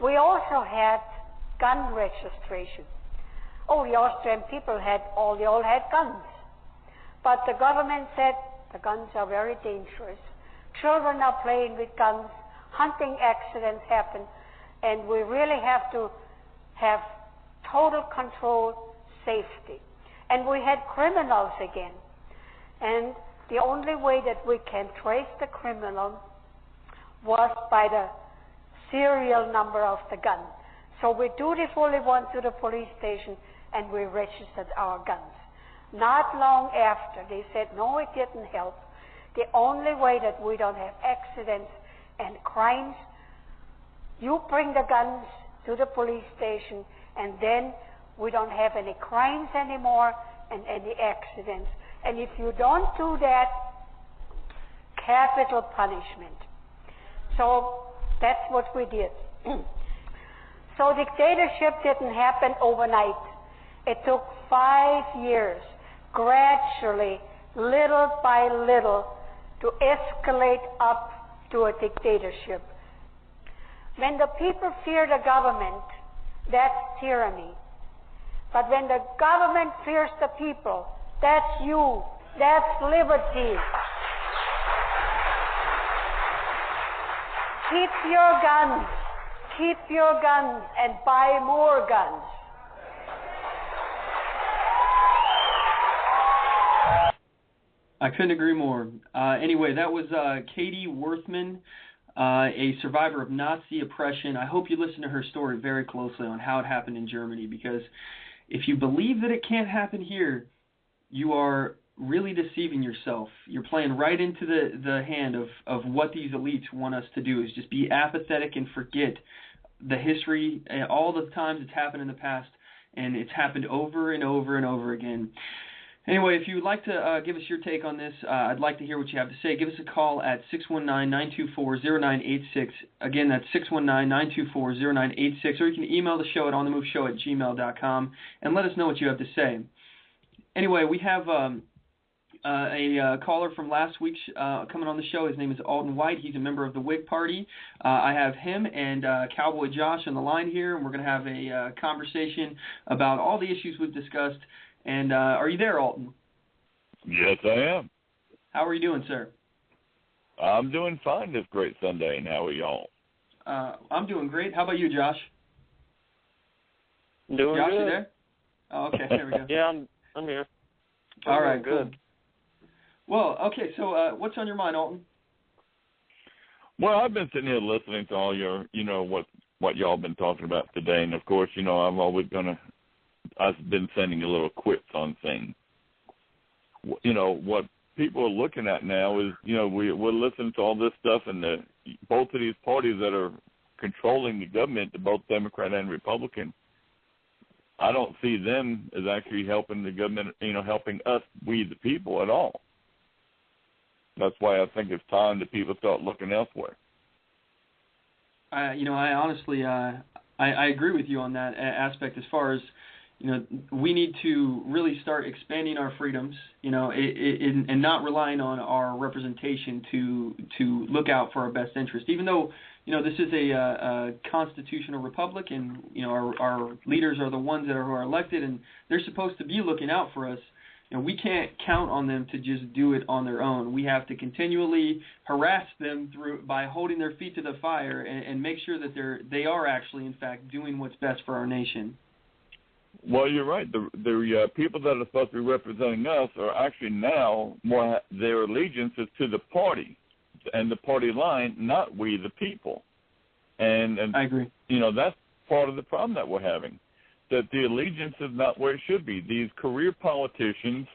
We also had gun registration. Oh, the Austrian people they all had guns. But the government said the guns are very dangerous. Children are playing with guns. Hunting accidents happen, and we really have to have total control, safety. And we had criminals again. And the only way that we can trace the criminal was by the serial number of the gun. So we dutifully went to the police station and we registered our guns. Not long after, they said, no, it didn't help. The only way that we don't have accidents and crimes, you bring the guns to the police station, and then we don't have any crimes anymore and any accidents. And if you don't do that, capital punishment. So that's what we did. So dictatorship didn't happen overnight. It took 5 years, gradually, little by little, to escalate up to a dictatorship. When the people fear the government, that's tyranny. But when the government fears the people, that's you. That's liberty. Keep your guns. Keep your guns and buy more guns. I couldn't agree more. Anyway, that was Katie Worthman, a survivor of Nazi oppression. I hope you listen to her story very closely on how it happened in Germany, because if you believe that it can't happen here, you are really deceiving yourself. You're playing right into the hand of what these elites want us to do, is just be apathetic and forget the history, all the times it's happened in the past, and it's happened over and over and over again. Anyway, if you would like to give us your take on this, I'd like to hear what you have to say. Give us a call at 619-924-0986. Again, that's 619-924-0986. Or you can email the show at onthemoveshow@gmail.com and let us know what you have to say. Anyway, we have a caller from last week's coming on the show. His name is Alton White. He's a member of the Whig Party. I have him and Cowboy Josh on the line here, and we're going to have a conversation about all the issues we've discussed. And are you there, Alton? Yes, I am. How are you doing, sir? I'm doing fine this great Sunday, and how are y'all? I'm doing great. How about you, Josh? Doing Josh, good. you there? Oh, okay, there we go. Yeah, I'm here. All right, good. Cool. Well, okay, so what's on your mind, Alton? Well, I've been sitting here listening to all your, what y'all been talking about today, and of course, I've been sending a little quips on things. What people are looking at now is, we're listening to all this stuff, and both of these parties that are controlling the government, both Democrat and Republican, I don't see them as actually helping the government, helping us, we the people, at all. That's why I think it's time that people start looking elsewhere. I honestly, I agree with you on that aspect. As far as we need to really start expanding our freedoms, and not relying on our representation to look out for our best interest. Even though this is a constitutional republic, and our leaders are the ones that are elected, and they're supposed to be looking out for us. We can't count on them to just do it on their own. We have to continually harass them by holding their feet to the fire and make sure that they are actually, in fact, doing what's best for our nation. Well, you're right. The people that are supposed to be representing us are actually now their allegiance is to the party and the party line, not we the people. And I agree. That's part of the problem that we're having. That the allegiance is not where it should be. These career politicians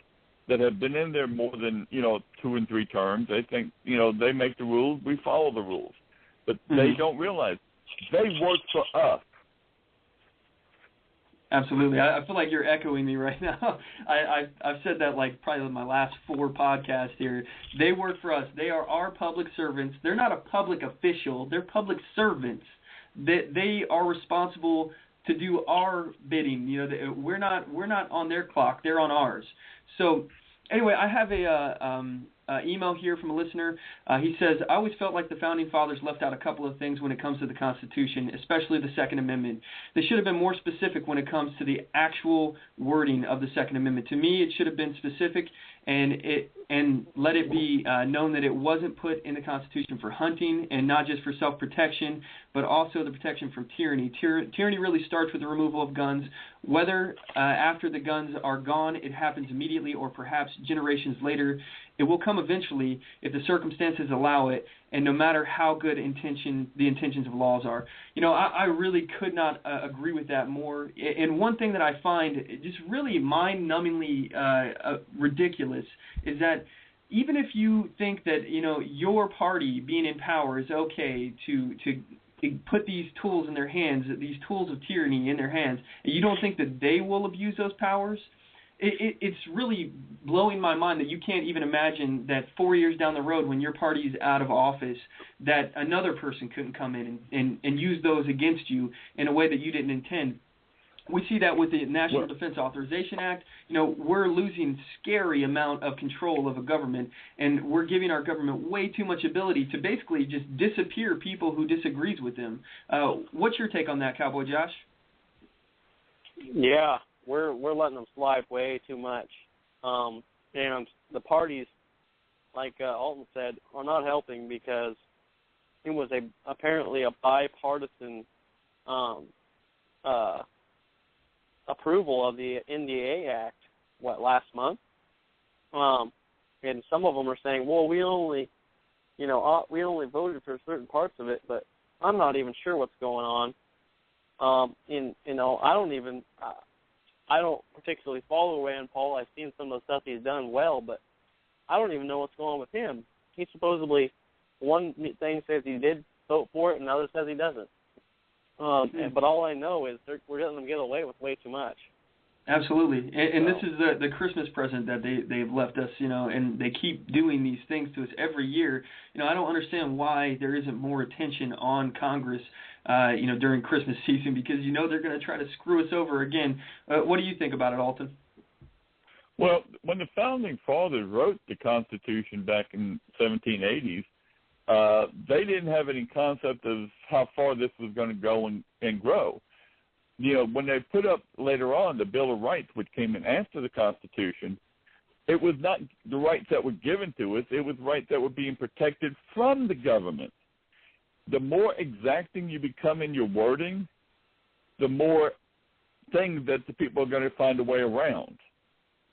that have been in there more than 2 and 3 terms, they think they make the rules, we follow the rules, but they don't realize they work for us. Absolutely, I feel like you're echoing me right now. I've said that like probably in my last 4 podcasts here. They work for us. They are our public servants. They're not a public official. They're public servants. They are responsible to do our bidding. We're not on their clock. They're on ours. So anyway, I have a email here from a listener. He says, I always felt like the Founding Fathers left out a couple of things when it comes to the Constitution, especially the Second Amendment. They should have been more specific when it comes to the actual wording of the Second Amendment. To me, it should have been specific and let it be known that it wasn't put in the Constitution for hunting and not just for self-protection, but also the protection from tyranny. Tyranny really starts with the removal of guns. Whether after the guns are gone, it happens immediately or perhaps generations later, it will come eventually if the circumstances allow it, and no matter how good the intentions of laws are. I really could not agree with that more. And one thing that I find just really mind-numbingly ridiculous is that even if you think that your party being in power is okay to put these tools in their hands, these tools of tyranny in their hands, and you don't think that they will abuse those powers, it's really blowing my mind that you can't even imagine that 4 years down the road when your party's out of office that another person couldn't come in and use those against you in a way that you didn't intend. We see that with the National Defense Authorization Act. We're losing scary amount of control of a government, and we're giving our government way too much ability to basically just disappear people who disagrees with them. What's your take on that, Cowboy Josh? Yeah, we're letting them slide way too much. And the parties, like Alton said, are not helping because it was apparently a bipartisan approval of the NDA Act, last month? And some of them are saying, well, we only voted for certain parts of it, but I'm not even sure what's going on. I don't particularly follow Rand Paul. I've seen some of the stuff he's done well, but I don't even know what's going on with him. He supposedly, one thing says he did vote for it, and another says he doesn't. But all I know is we're letting them get away with way too much. Absolutely, and this is the Christmas present that they've left us, and they keep doing these things to us every year. I don't understand why there isn't more attention on Congress, during Christmas season, because they're going to try to screw us over again. What do you think about it, Alton? Well, when the Founding Fathers wrote the Constitution back in 1780s, they didn't have any concept of how far this was going to go and grow. When they put up later on the Bill of Rights, which came in after the Constitution, it was not the rights that were given to us. It was rights that were being protected from the government. the more exacting you become in your wording, the more things that the people are going to find a way around.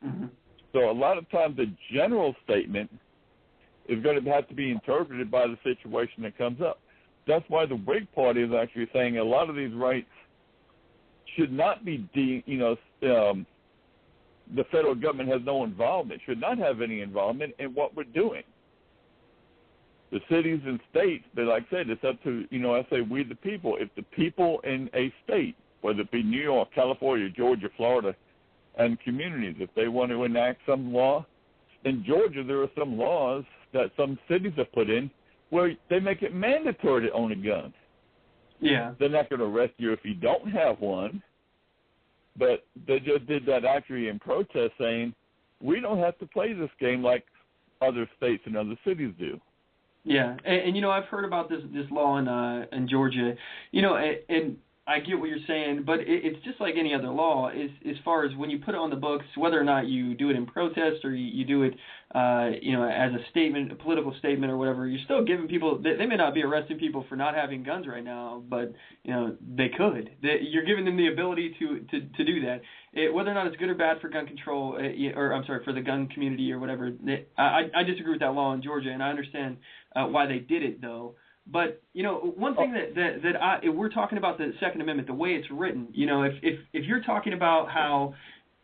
Mm-hmm. So a lot of times the general statement is going to have to be interpreted by the situation that comes up. That's why the Whig Party is actually saying a lot of these rights should not be, the federal government has no involvement, should not have any involvement in what we're doing. The cities and states, but like I said, it's up to, I say we the people. If the people in a state, whether it be New York, California, Georgia, Florida, and communities, if they want to enact some law, in Georgia there are some laws that some cities have put in where they make it mandatory to own a gun. Yeah. They're not going to arrest you if you don't have one, but they just did that actually in protest saying, we don't have to play this game like other states and other cities do. Yeah, and I've heard about this law in Georgia, and I get what you're saying, but it's just like any other law as far as when you put it on the books, whether or not you do it in protest or you do it, as a statement, a political statement or whatever, you're still giving people, they may not be arresting people for not having guns right now, but, they could. You're giving them the ability to do that. Whether or not it's good or bad for gun control, for the gun community or whatever, I disagree with that law in Georgia, and I understand why they did it, though. But, one thing that we're talking about the Second Amendment, the way it's written, if you're talking about how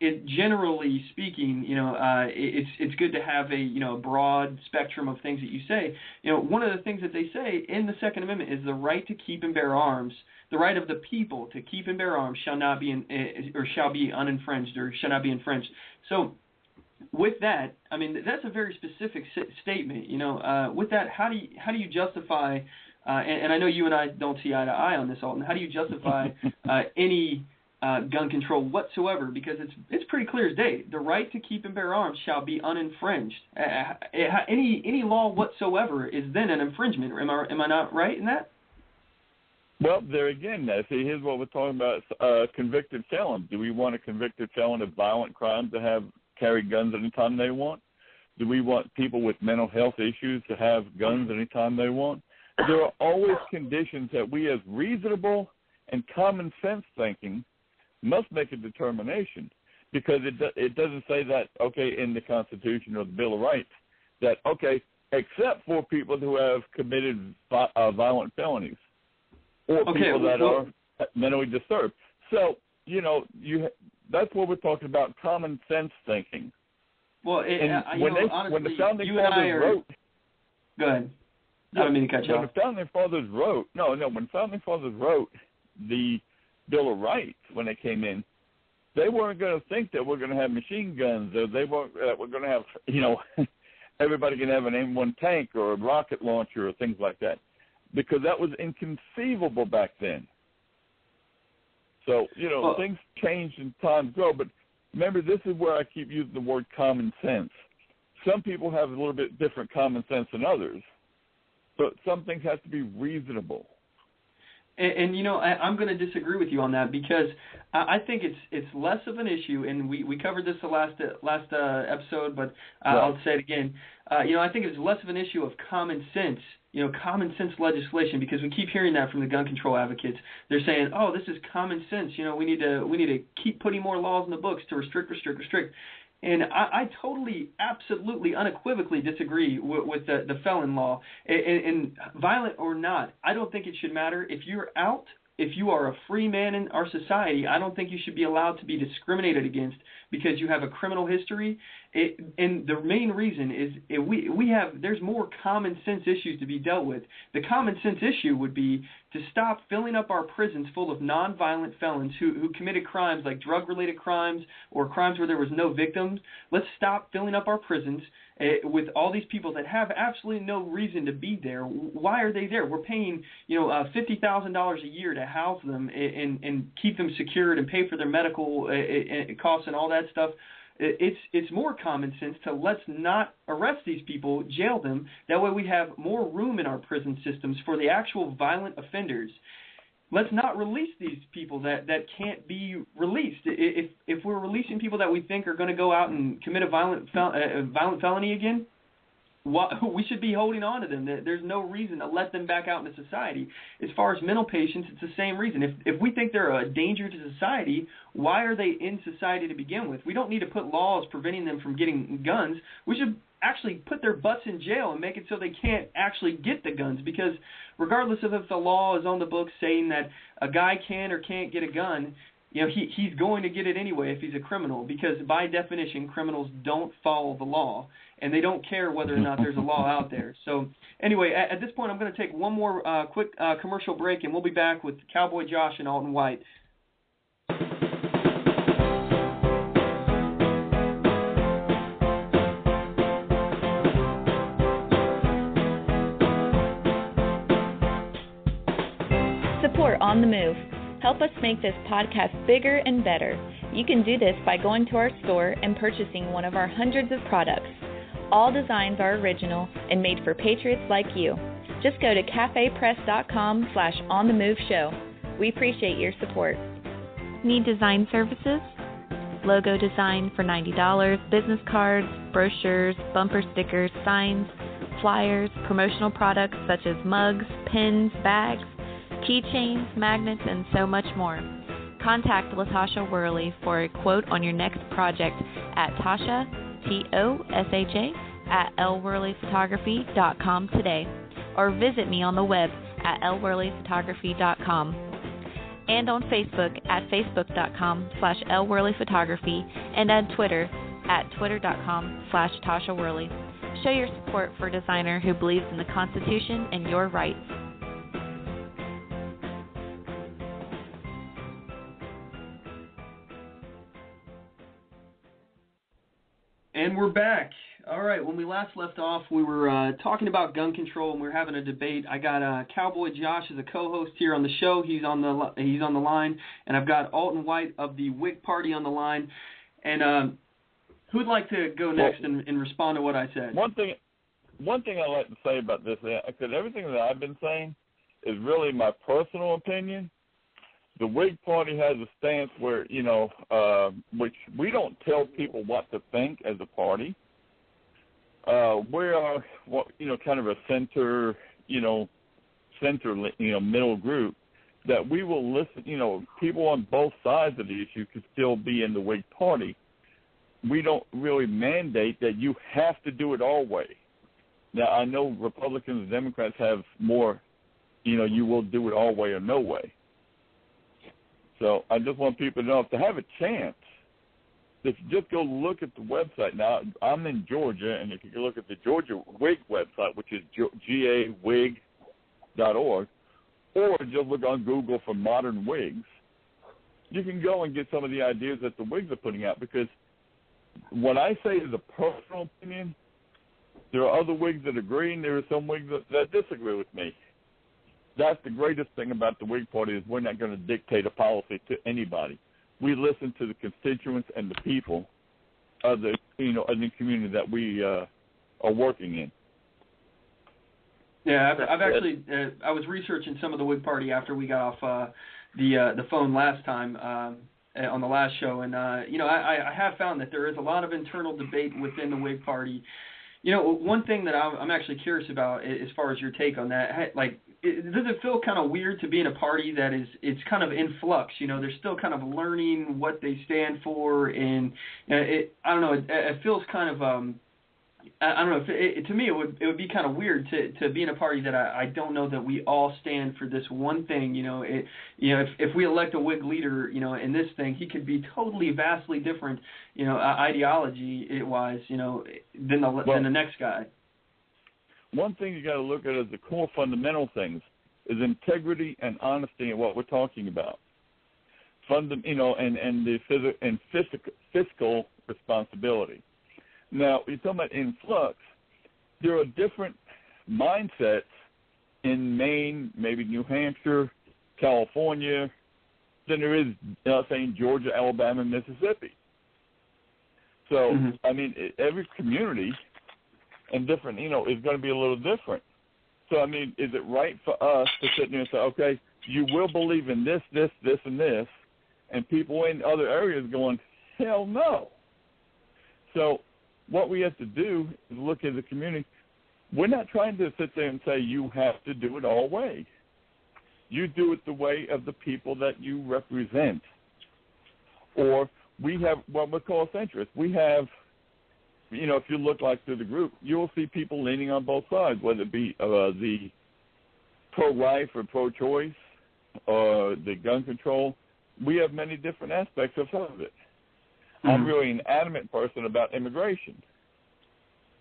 it, generally speaking, it's good to have a broad spectrum of things that you say. One of the things that they say in the Second Amendment is the right to keep and bear arms. The right of the people to keep and bear arms shall not be shall be uninfringed or shall not be infringed. So, with that, I mean that's a very specific statement. With that, how do you justify? And I know you and I don't see eye to eye on this, Alton. How do you justify any gun control whatsoever? Because it's pretty clear as day. The right to keep and bear arms shall be uninfringed. Any law whatsoever is then an infringement. Am I not right in that? Well, there again, see, here's what we're talking about: convicted felons. Do we want a convicted felon of violent crimes to carry guns anytime they want? Do we want people with mental health issues to have guns anytime they want? There are always conditions that we, as reasonable and common sense thinking, must make a determination, because it doesn't say that, okay, in the Constitution or the Bill of Rights, that, okay, except for people who have committed violent felonies or people that are mentally disturbed. So, that's what we're talking about, common sense thinking. Well, honestly, when the Founding you and I Fathers wrote... Go ahead. I don't mean to cut you off. When the Founding Fathers wrote... when Founding Fathers wrote the Bill of Rights, when they came in, they weren't going to think that we're going to have machine guns, or they weren't that we're going to have, everybody can have an M1 tank or a rocket launcher or things like that, because that was inconceivable back then. So, things change and times grow, but remember, this is where I keep using the word common sense. Some people have a little bit different common sense than others, but some things have to be reasonable. And I'm going to disagree with you on that, because I think it's less of an issue, and we covered this the last episode, but I'll say it again. I think it's less of an issue of common sense, common sense legislation, because we keep hearing that from the gun control advocates. They're saying, oh, this is common sense. We need to keep putting more laws in the books to restrict. And I totally, absolutely, unequivocally disagree with the felon law. And violent or not, I don't think it should matter. If you're out, if you are a free man in our society, I don't think you should be allowed to be discriminated against because you have a criminal history. And the main reason is there's more common sense issues to be dealt with. The common sense issue would be to stop filling up our prisons full of nonviolent felons who committed crimes like drug-related crimes or crimes where there was no victims. Let's stop filling up our prisons with all these people that have absolutely no reason to be there. Why are they there? We're paying $50,000 a year to house them and keep them secured and pay for their medical costs and all that stuff. It's more common sense to let's not arrest these people, jail them. That way we have more room in our prison systems for the actual violent offenders. Let's not release these people that can't be released. If we're releasing people that we think are going to go out and commit a violent felony again, we should be holding on to them. There's no reason to let them back out into society. As far as mental patients, it's the same reason. If we think they're a danger to society, why are they in society to begin with? We don't need to put laws preventing them from getting guns. We should actually put their butts in jail and make it so they can't actually get the guns, because regardless of if the law is on the books saying that a guy can or can't get a gun, he's going to get it anyway if he's a criminal, because by definition, criminals don't follow the law, and they don't care whether or not there's a law out there. So anyway, at this point, I'm going to take one more quick commercial break, and we'll be back with Cowboy Josh and Alton White. Support On the Move. Help us make this podcast bigger and better. You can do this by going to our store and purchasing one of our hundreds of products. All designs are original and made for patriots like you. Just go to cafepress.com/onthemoveshow. We appreciate your support. Need design services? Logo design for $90, business cards, brochures, bumper stickers, signs, flyers, promotional products such as mugs, pins, bags, keychains, magnets, and so much more. Contact LaTasha Worley for a quote on your next project at Tasha, Tosha, at lworleyphotography.com today, or visit me on the web at lworleyphotography.com, and on Facebook at facebook.com/lworleyphotography, and on Twitter at twitter.com/Tasha Worley. Show your support for a designer who believes in the Constitution and your rights. And we're back. All right, when we last left off, we were talking about gun control, and we were having a debate. I got Cowboy Josh as a co-host here on the show. He's on the line, and I've got Alton White of the Whig Party on the line. And who'd like to go next and respond to what I said? One thing I'd like to say about this, because everything that I've been saying is really my personal opinion. The Whig Party has a stance where, which we don't tell people what to think as a party. We are, kind of a center, middle group that we will listen. People on both sides of the issue could still be in the Whig Party. We don't really mandate that you have to do it our way. Now, I know Republicans and Democrats have more, you will do it our way or no way. So I just want people to know, if they have a chance, if you just go look at the website. Now, I'm in Georgia, and if you look at the Georgia Whig website, which is gawig.org, or just look on Google for modern Whigs, you can go and get some of the ideas that the Whigs are putting out, because what I say is a personal opinion. There are other Whigs that agree, and there are some Whigs that disagree with me. That's the greatest thing about the Whig Party, is we're not going to dictate a policy to anybody. We listen to the constituents and the people of the community that we are working in. Yeah, I've actually I was researching some of the Whig Party after we got off the phone last time on the last show, and I have found that there is a lot of internal debate within the Whig Party. One thing that I'm actually curious about, as far as your take on that, does it feel kind of weird to be in a party that it's kind of in flux? They're still kind of learning what they stand for, and I don't know. It feels kind of I don't know. To me, it would be kind of weird to be in a party that I don't know that we all stand for this one thing. If we elect a Whig leader, in this thing, he could be totally vastly different, ideology wise, than the next guy. One thing you got to look at as the core fundamental things is integrity and honesty in what we're talking about. And the fiscal responsibility. Now, you're talking about influx. There are different mindsets in Maine, maybe New Hampshire, California, than there is, say, Georgia, Alabama, and Mississippi. So, every community and different, is going to be a little different. So, is it right for us to sit there and say, okay, you will believe in this, this, this, and this, and people in other areas going, hell no. So what we have to do is look at the community. We're not trying to sit there and say you have to do it our way. You do it the way of the people that you represent. Or we have what we call centrists. We have, if you look like through the group, you'll see people leaning on both sides, whether it be the pro-life or pro-choice or the gun control. We have many different aspects of some of it. Mm-hmm. I'm really an adamant person about immigration.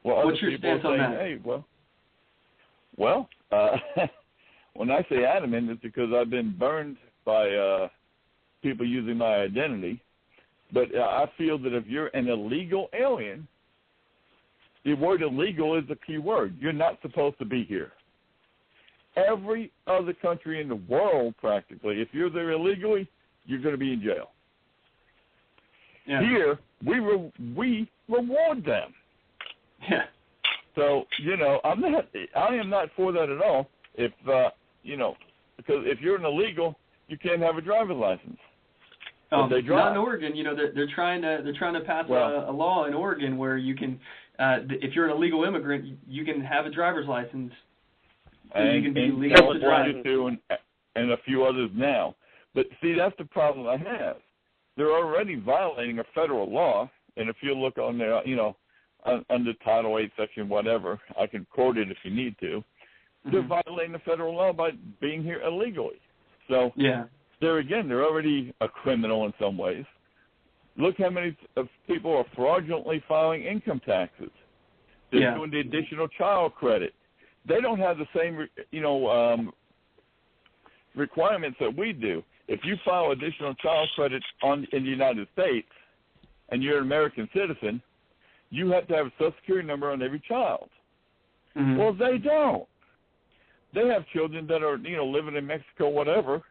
Well, what's your stance on that? Hey, well, when I say adamant, it's because I've been burned by people using my identity. But I feel that if you're an illegal alien, the word illegal is the key word. You're not supposed to be here. Every other country in the world, practically, if you're there illegally, you're going to be in jail. Yeah. Here, we reward them. Yeah. So, I am not for that at all. If, because if you're an illegal, you can't have a driver's license. Not in Oregon. They're trying to pass a law in Oregon where you can, if you're an illegal immigrant, you can have a driver's license. So you can be legal to drive. And a few others now. But see, that's the problem I have. They're already violating a federal law, and if you look on there, under Title 8, Section whatever, I can quote it if you need to. They're violating the federal law by being here illegally. So they're already a criminal in some ways. Look how many people are fraudulently filing income taxes. They're doing the additional child credit. They don't have the same, requirements that we do. If you file additional child credit in the United States and you're an American citizen, you have to have a Social Security number on every child. Mm-hmm. Well, they don't. They have children that are, living in Mexico, whatever,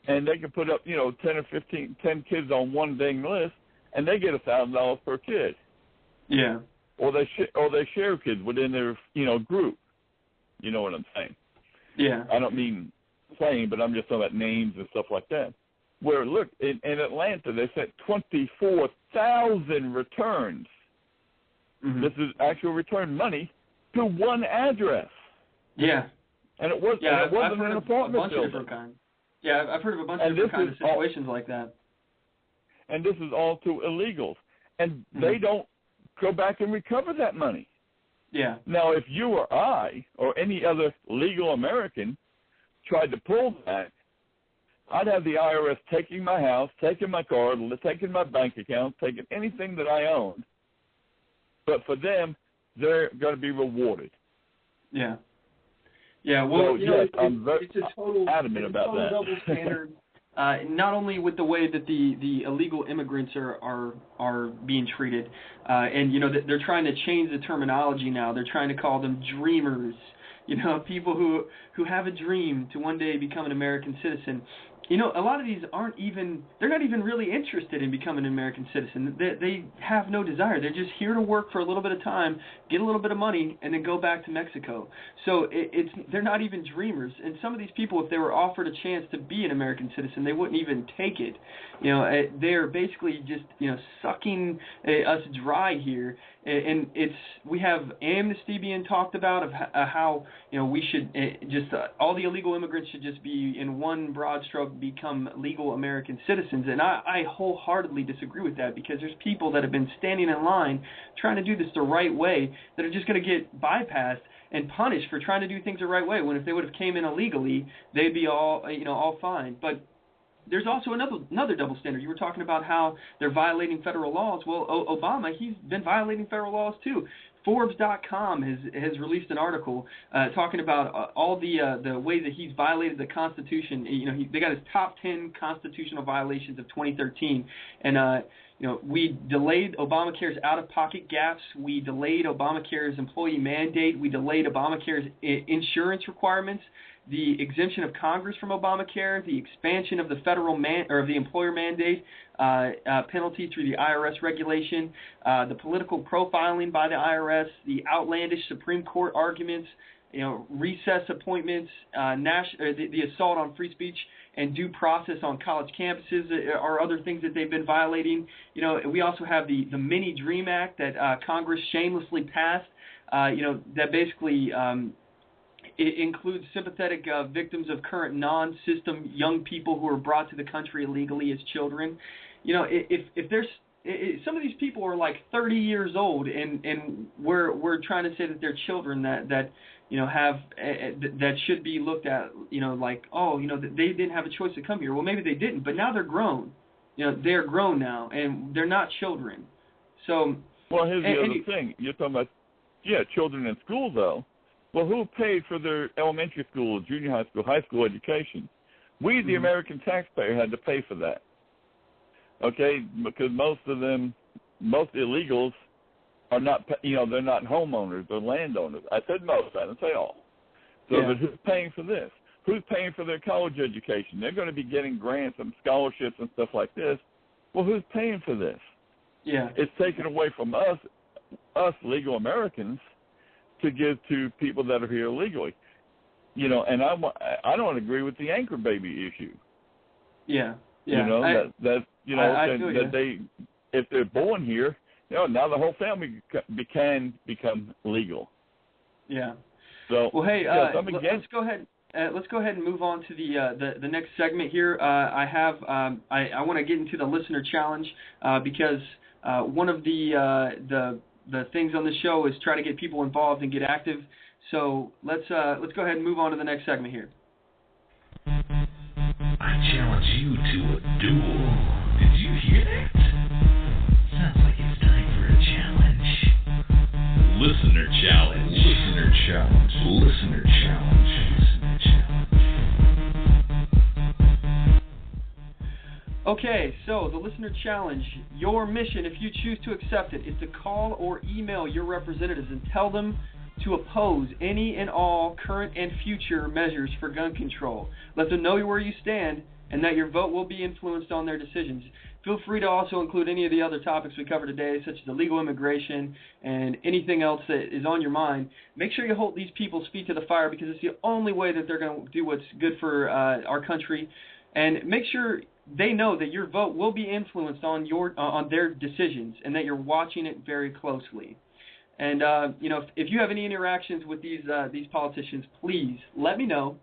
and they can put up, 10 or 10 kids on one dang list, and they get $1,000 per kid. Yeah. Or they share kids within their, group. You know what I'm saying? Yeah. I don't mean saying, but I'm just talking about names and stuff like that. Where, look, in Atlanta, they sent 24,000 returns. Mm-hmm. This is actual return money to one address. Yeah. And it wasn't an apartment building. Yeah, I've heard of a bunch of different kinds of situations like that. And this is all to illegals. And they don't go back and recover that money. Yeah. Now, if you or I or any other legal American tried to pull that, I'd have the IRS taking my house, taking my car, taking my bank account, taking anything that I own. But for them, they're going to be rewarded. Yeah. Yeah, well, so, I'm very adamant about that. Double standard, not only with the way that the illegal immigrants are being treated, and they're trying to change the terminology now. They're trying to call them dreamers. People who have a dream to one day become an American citizen. A lot of these they're not even really interested in becoming an American citizen. They have no desire. They're just here to work for a little bit of time, get a little bit of money, and then go back to Mexico. So they're not even dreamers. And some of these people, if they were offered a chance to be an American citizen, they wouldn't even take it. They're basically just, sucking us dry here. And we have amnesty being talked about of how, we should all the illegal immigrants should just be in one broad stroke become legal American citizens. And I wholeheartedly disagree with that, because there's people that have been standing in line trying to do this the right way that are just going to get bypassed and punished for trying to do things the right way, when if they would have came in illegally, they'd be all fine. But there's also another double standard. You were talking about how they're violating federal laws. Well, Obama, he's been violating federal laws too. Forbes.com has released an article talking about all the ways that he's violated the Constitution. They got his top 10 constitutional violations of 2013, and we delayed Obamacare's out-of-pocket gaps. We delayed Obamacare's employee mandate. We delayed Obamacare's insurance requirements, the exemption of Congress from Obamacare, the expansion of the federal or the employer mandate penalty through the IRS regulation, the political profiling by the IRS, the outlandish Supreme Court arguments, recess appointments, the assault on free speech and due process on college campuses are other things that they've been violating. We also have the Mini Dream Act that Congress shamelessly passed that basically it includes sympathetic victims of current non-system young people who are brought to the country illegally as children. If there's some of these people are like 30 years old, and we're trying to say that they're children that have that should be looked at, like, they didn't have a choice to come here. Well, maybe they didn't, but now they're grown. They're grown now, and they're not children. So, well, here's the other thing. You're talking about, children in school, though. Well, who paid for their elementary school, junior high school education? We, the American taxpayer, had to pay for that. Okay, because most illegals are not, they're not homeowners, they're landowners. I said most, I didn't say all. So but who's paying for this? Who's paying for their college education? They're going to be getting grants and scholarships and stuff like this. Well, who's paying for this? Yeah. It's taken away from us legal Americans, to give to people that are here illegally. And I don't agree with the anchor baby issue. Yeah. That they, if they're born here, now the whole family can become legal. Yeah. So, well, hey, let's go ahead. Let's go ahead and move on to the next segment here. I want to get into the listener challenge because one of the things on the show is try to get people involved and get active. So let's go ahead and move on to the next segment here. I challenge you to a duel. Did you hear that? Sounds like it's time for a challenge. Listener challenge. Listener challenge. Listener challenge. Listener challenge. Okay, so the listener challenge. Your mission, if you choose to accept it, is to call or email your representatives and tell them to oppose any and all current and future measures for gun control. Let them know where you stand and that your vote will be influenced on their decisions. Feel free to also include any of the other topics we covered today, such as illegal immigration and anything else that is on your mind. Make sure you hold these people's feet to the fire, because it's the only way that they're going to do what's good for our country. And make sure they know that your vote will be influenced on their decisions, and that you're watching it very closely. And if you have any interactions with these politicians, please let me know.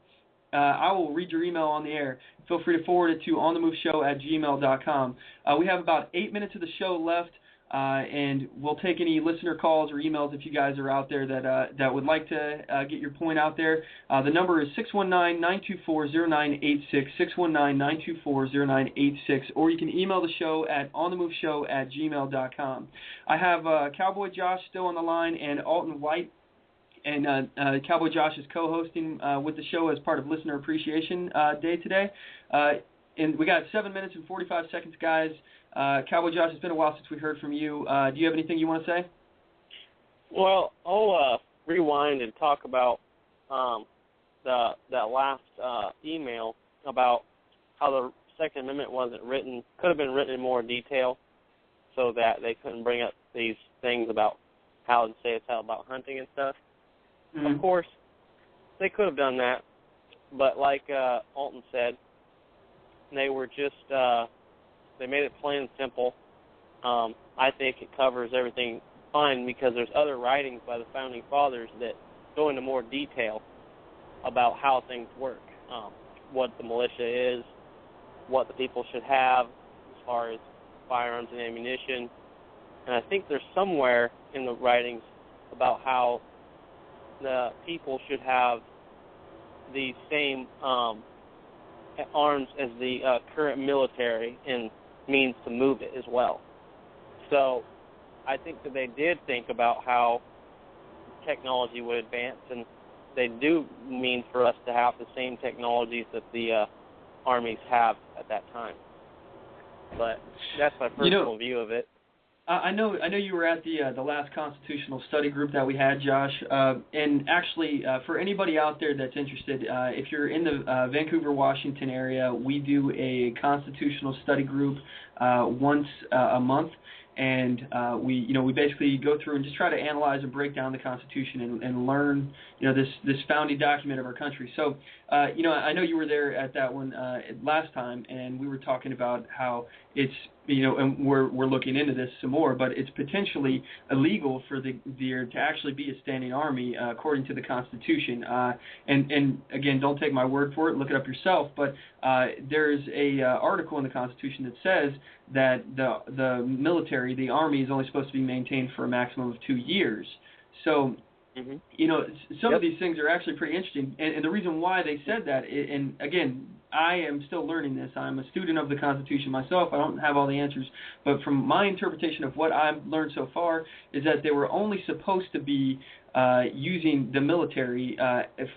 I will read your email on the air. Feel free to forward it to onthemoveshow@gmail.com. We have about 8 minutes of the show left, and we'll take any listener calls or emails if you guys are out there that would like to get your point out there. The number is 619-924-0986, 619-924-0986, or you can email the show at onthemoveshow@gmail.com. I have Cowboy Josh still on the line and Alton White. And Cowboy Josh is co-hosting with the show as part of Listener Appreciation Day today. And we got 7 minutes and 45 seconds, guys. Cowboy Josh, it's been a while since we heard from you. Do you have anything you want to say? Well, I'll rewind and talk about that last email about how the Second Amendment could have been written in more detail, so that they couldn't bring up these things about how to say it's all about hunting and stuff. Mm-hmm. Of course, they could have done that, but like Alton said, they were just they made it plain and simple. I think it covers everything fine, because there's other writings by the Founding Fathers that go into more detail about how things work, what the militia is, what the people should have as far as firearms and ammunition. And I think there's somewhere in the writings about how the people should have the same arms as the current military and means to move it as well. So I think that they did think about how technology would advance, and they do mean for us to have the same technologies that the armies have at that time. But that's my personal view of it. I know you were at the last constitutional study group that we had, Josh. And actually, for anybody out there that's interested, if you're in the Vancouver, Washington area, we do a constitutional study group once a month, and we basically go through and just try to analyze and break down the Constitution and learn this founding document of our country. So I know you were there at that one last time, and we were talking about how it's and we're looking into this some more, but it's potentially illegal for there to actually be a standing army according to the Constitution. And again, don't take my word for it; look it up yourself. But there's a article in the Constitution that says that the military, the army, is only supposed to be maintained for a maximum of 2 years. So. Some of these things are actually pretty interesting, and the reason why they said that, and again, I am still learning this. I'm a student of the Constitution myself. I don't have all the answers, but from my interpretation of what I've learned so far is that they were only supposed to be using the military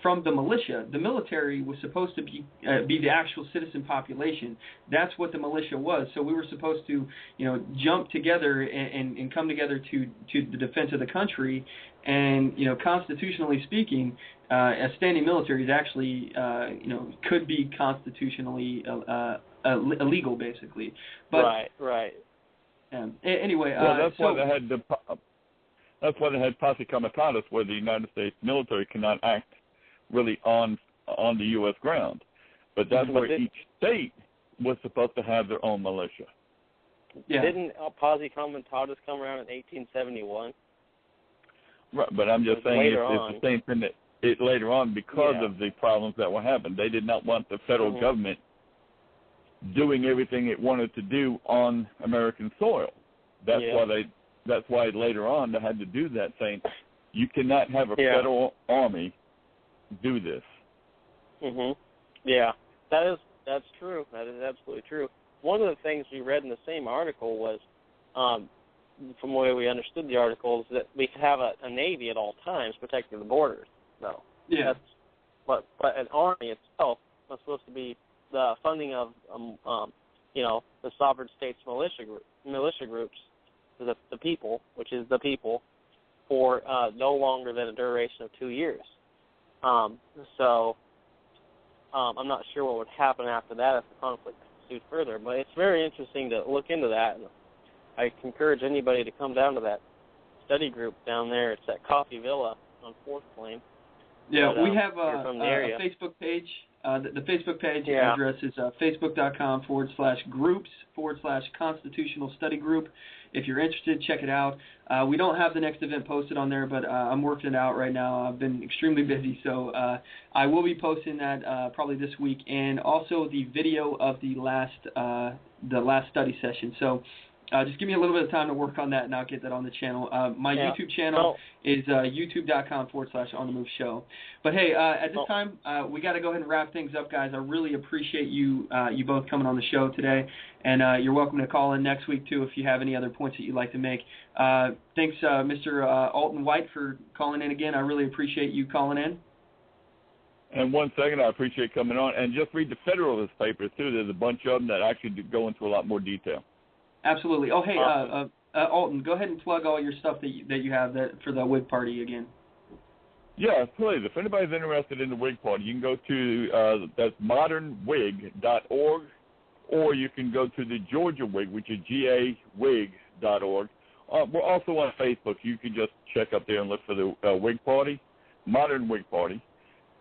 from the militia. The military was supposed to be the actual citizen population. That's what the militia was. So we were supposed to, jump together and come together to the defense of the country. And constitutionally speaking, a standing military is actually, could be constitutionally illegal, basically. But, right. Anyway, that's why they had That's why they had posse comitatus, where the United States military cannot act really on the U.S. ground. But that's where each state was supposed to have their own militia. Yeah. Didn't posse comitatus come around in 1871? Right, but I'm just saying it's the same thing that later on because of the problems that were happening. They did not want the federal government doing everything it wanted to do on American soil. That's why later on they had to do that, saying you cannot have a federal army do this. Yeah, that's true. That is absolutely true. One of the things we read in the same article was, from the way we understood the article, is that we could have a navy at all times protecting the borders. No. Yeah. But an army itself was supposed to be the funding of the sovereign states militia groups, the people, which is the people, for no longer than a duration of 2 years. So I'm not sure what would happen after that if the conflict pursued further, but it's very interesting to look into that. And I encourage anybody to come down to that study group down there. It's at Coffee Villa on 4th Plain. Yeah, but, we have a Facebook page. The Facebook page address is facebook.com/groups/constitutional study group. If you're interested, check it out. We don't have the next event posted on there, but I'm working it out right now. I've been extremely busy, so I will be posting that probably this week, and also the video of the last study session. So just give me a little bit of time to work on that, and I'll get that on the channel. My YouTube channel is youtube.com/onthemoveshow. But hey, at this time, we got to go ahead and wrap things up, guys. I really appreciate you both coming on the show today, and you're welcome to call in next week too if you have any other points that you'd like to make. Thanks, Mr. Alton White, for calling in again. I really appreciate you calling in. And 1 second, I appreciate coming on. And just read the Federalist papers too. There's a bunch of them that actually go into a lot more detail. Absolutely. Oh, hey, Alton, go ahead and plug all your stuff that you have for the Whig Party again. Yeah, please. If anybody's interested in the Whig Party, you can go to that's modernwhig.org, or you can go to the Georgia Whig, which is gawhig.org. We're also on Facebook. You can just check up there and look for the Whig Party, Modern Whig Party.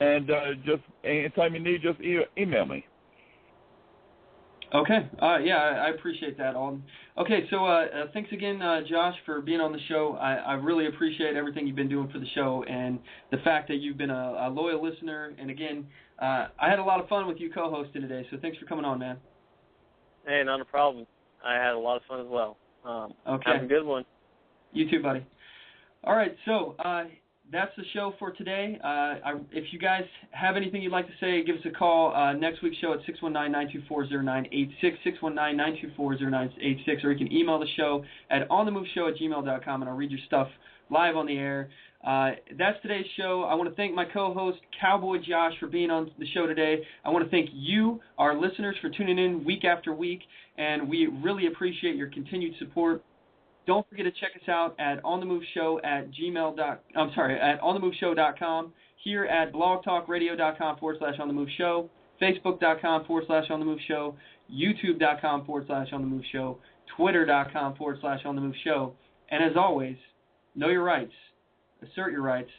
And just anytime you need, just email me. Okay. I appreciate that, Alton. Okay, so thanks again, Josh, for being on the show. I really appreciate everything you've been doing for the show and the fact that you've been a loyal listener. And again, I had a lot of fun with you co-hosting today, so thanks for coming on, man. Hey, not a problem. I had a lot of fun as well. Okay. Have a good one. You too, buddy. All right, so that's the show for today. If you guys have anything you'd like to say, give us a call. Next week's show at 619-924-0986, 619-924-0986, or you can email the show at onthemoveshow@gmail.com, and I'll read your stuff live on the air. That's today's show. I want to thank my co-host, Cowboy Josh, for being on the show today. I want to thank you, our listeners, for tuning in week after week, and we really appreciate your continued support. Don't forget to check us out at onthemoveshow.com, here at blogtalkradio.com/onthemoveshow, facebook.com/onthemoveshow, youtube.com/onthemoveshow, twitter.com/onthemoveshow. And as always, know your rights, assert your rights,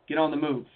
get on the move.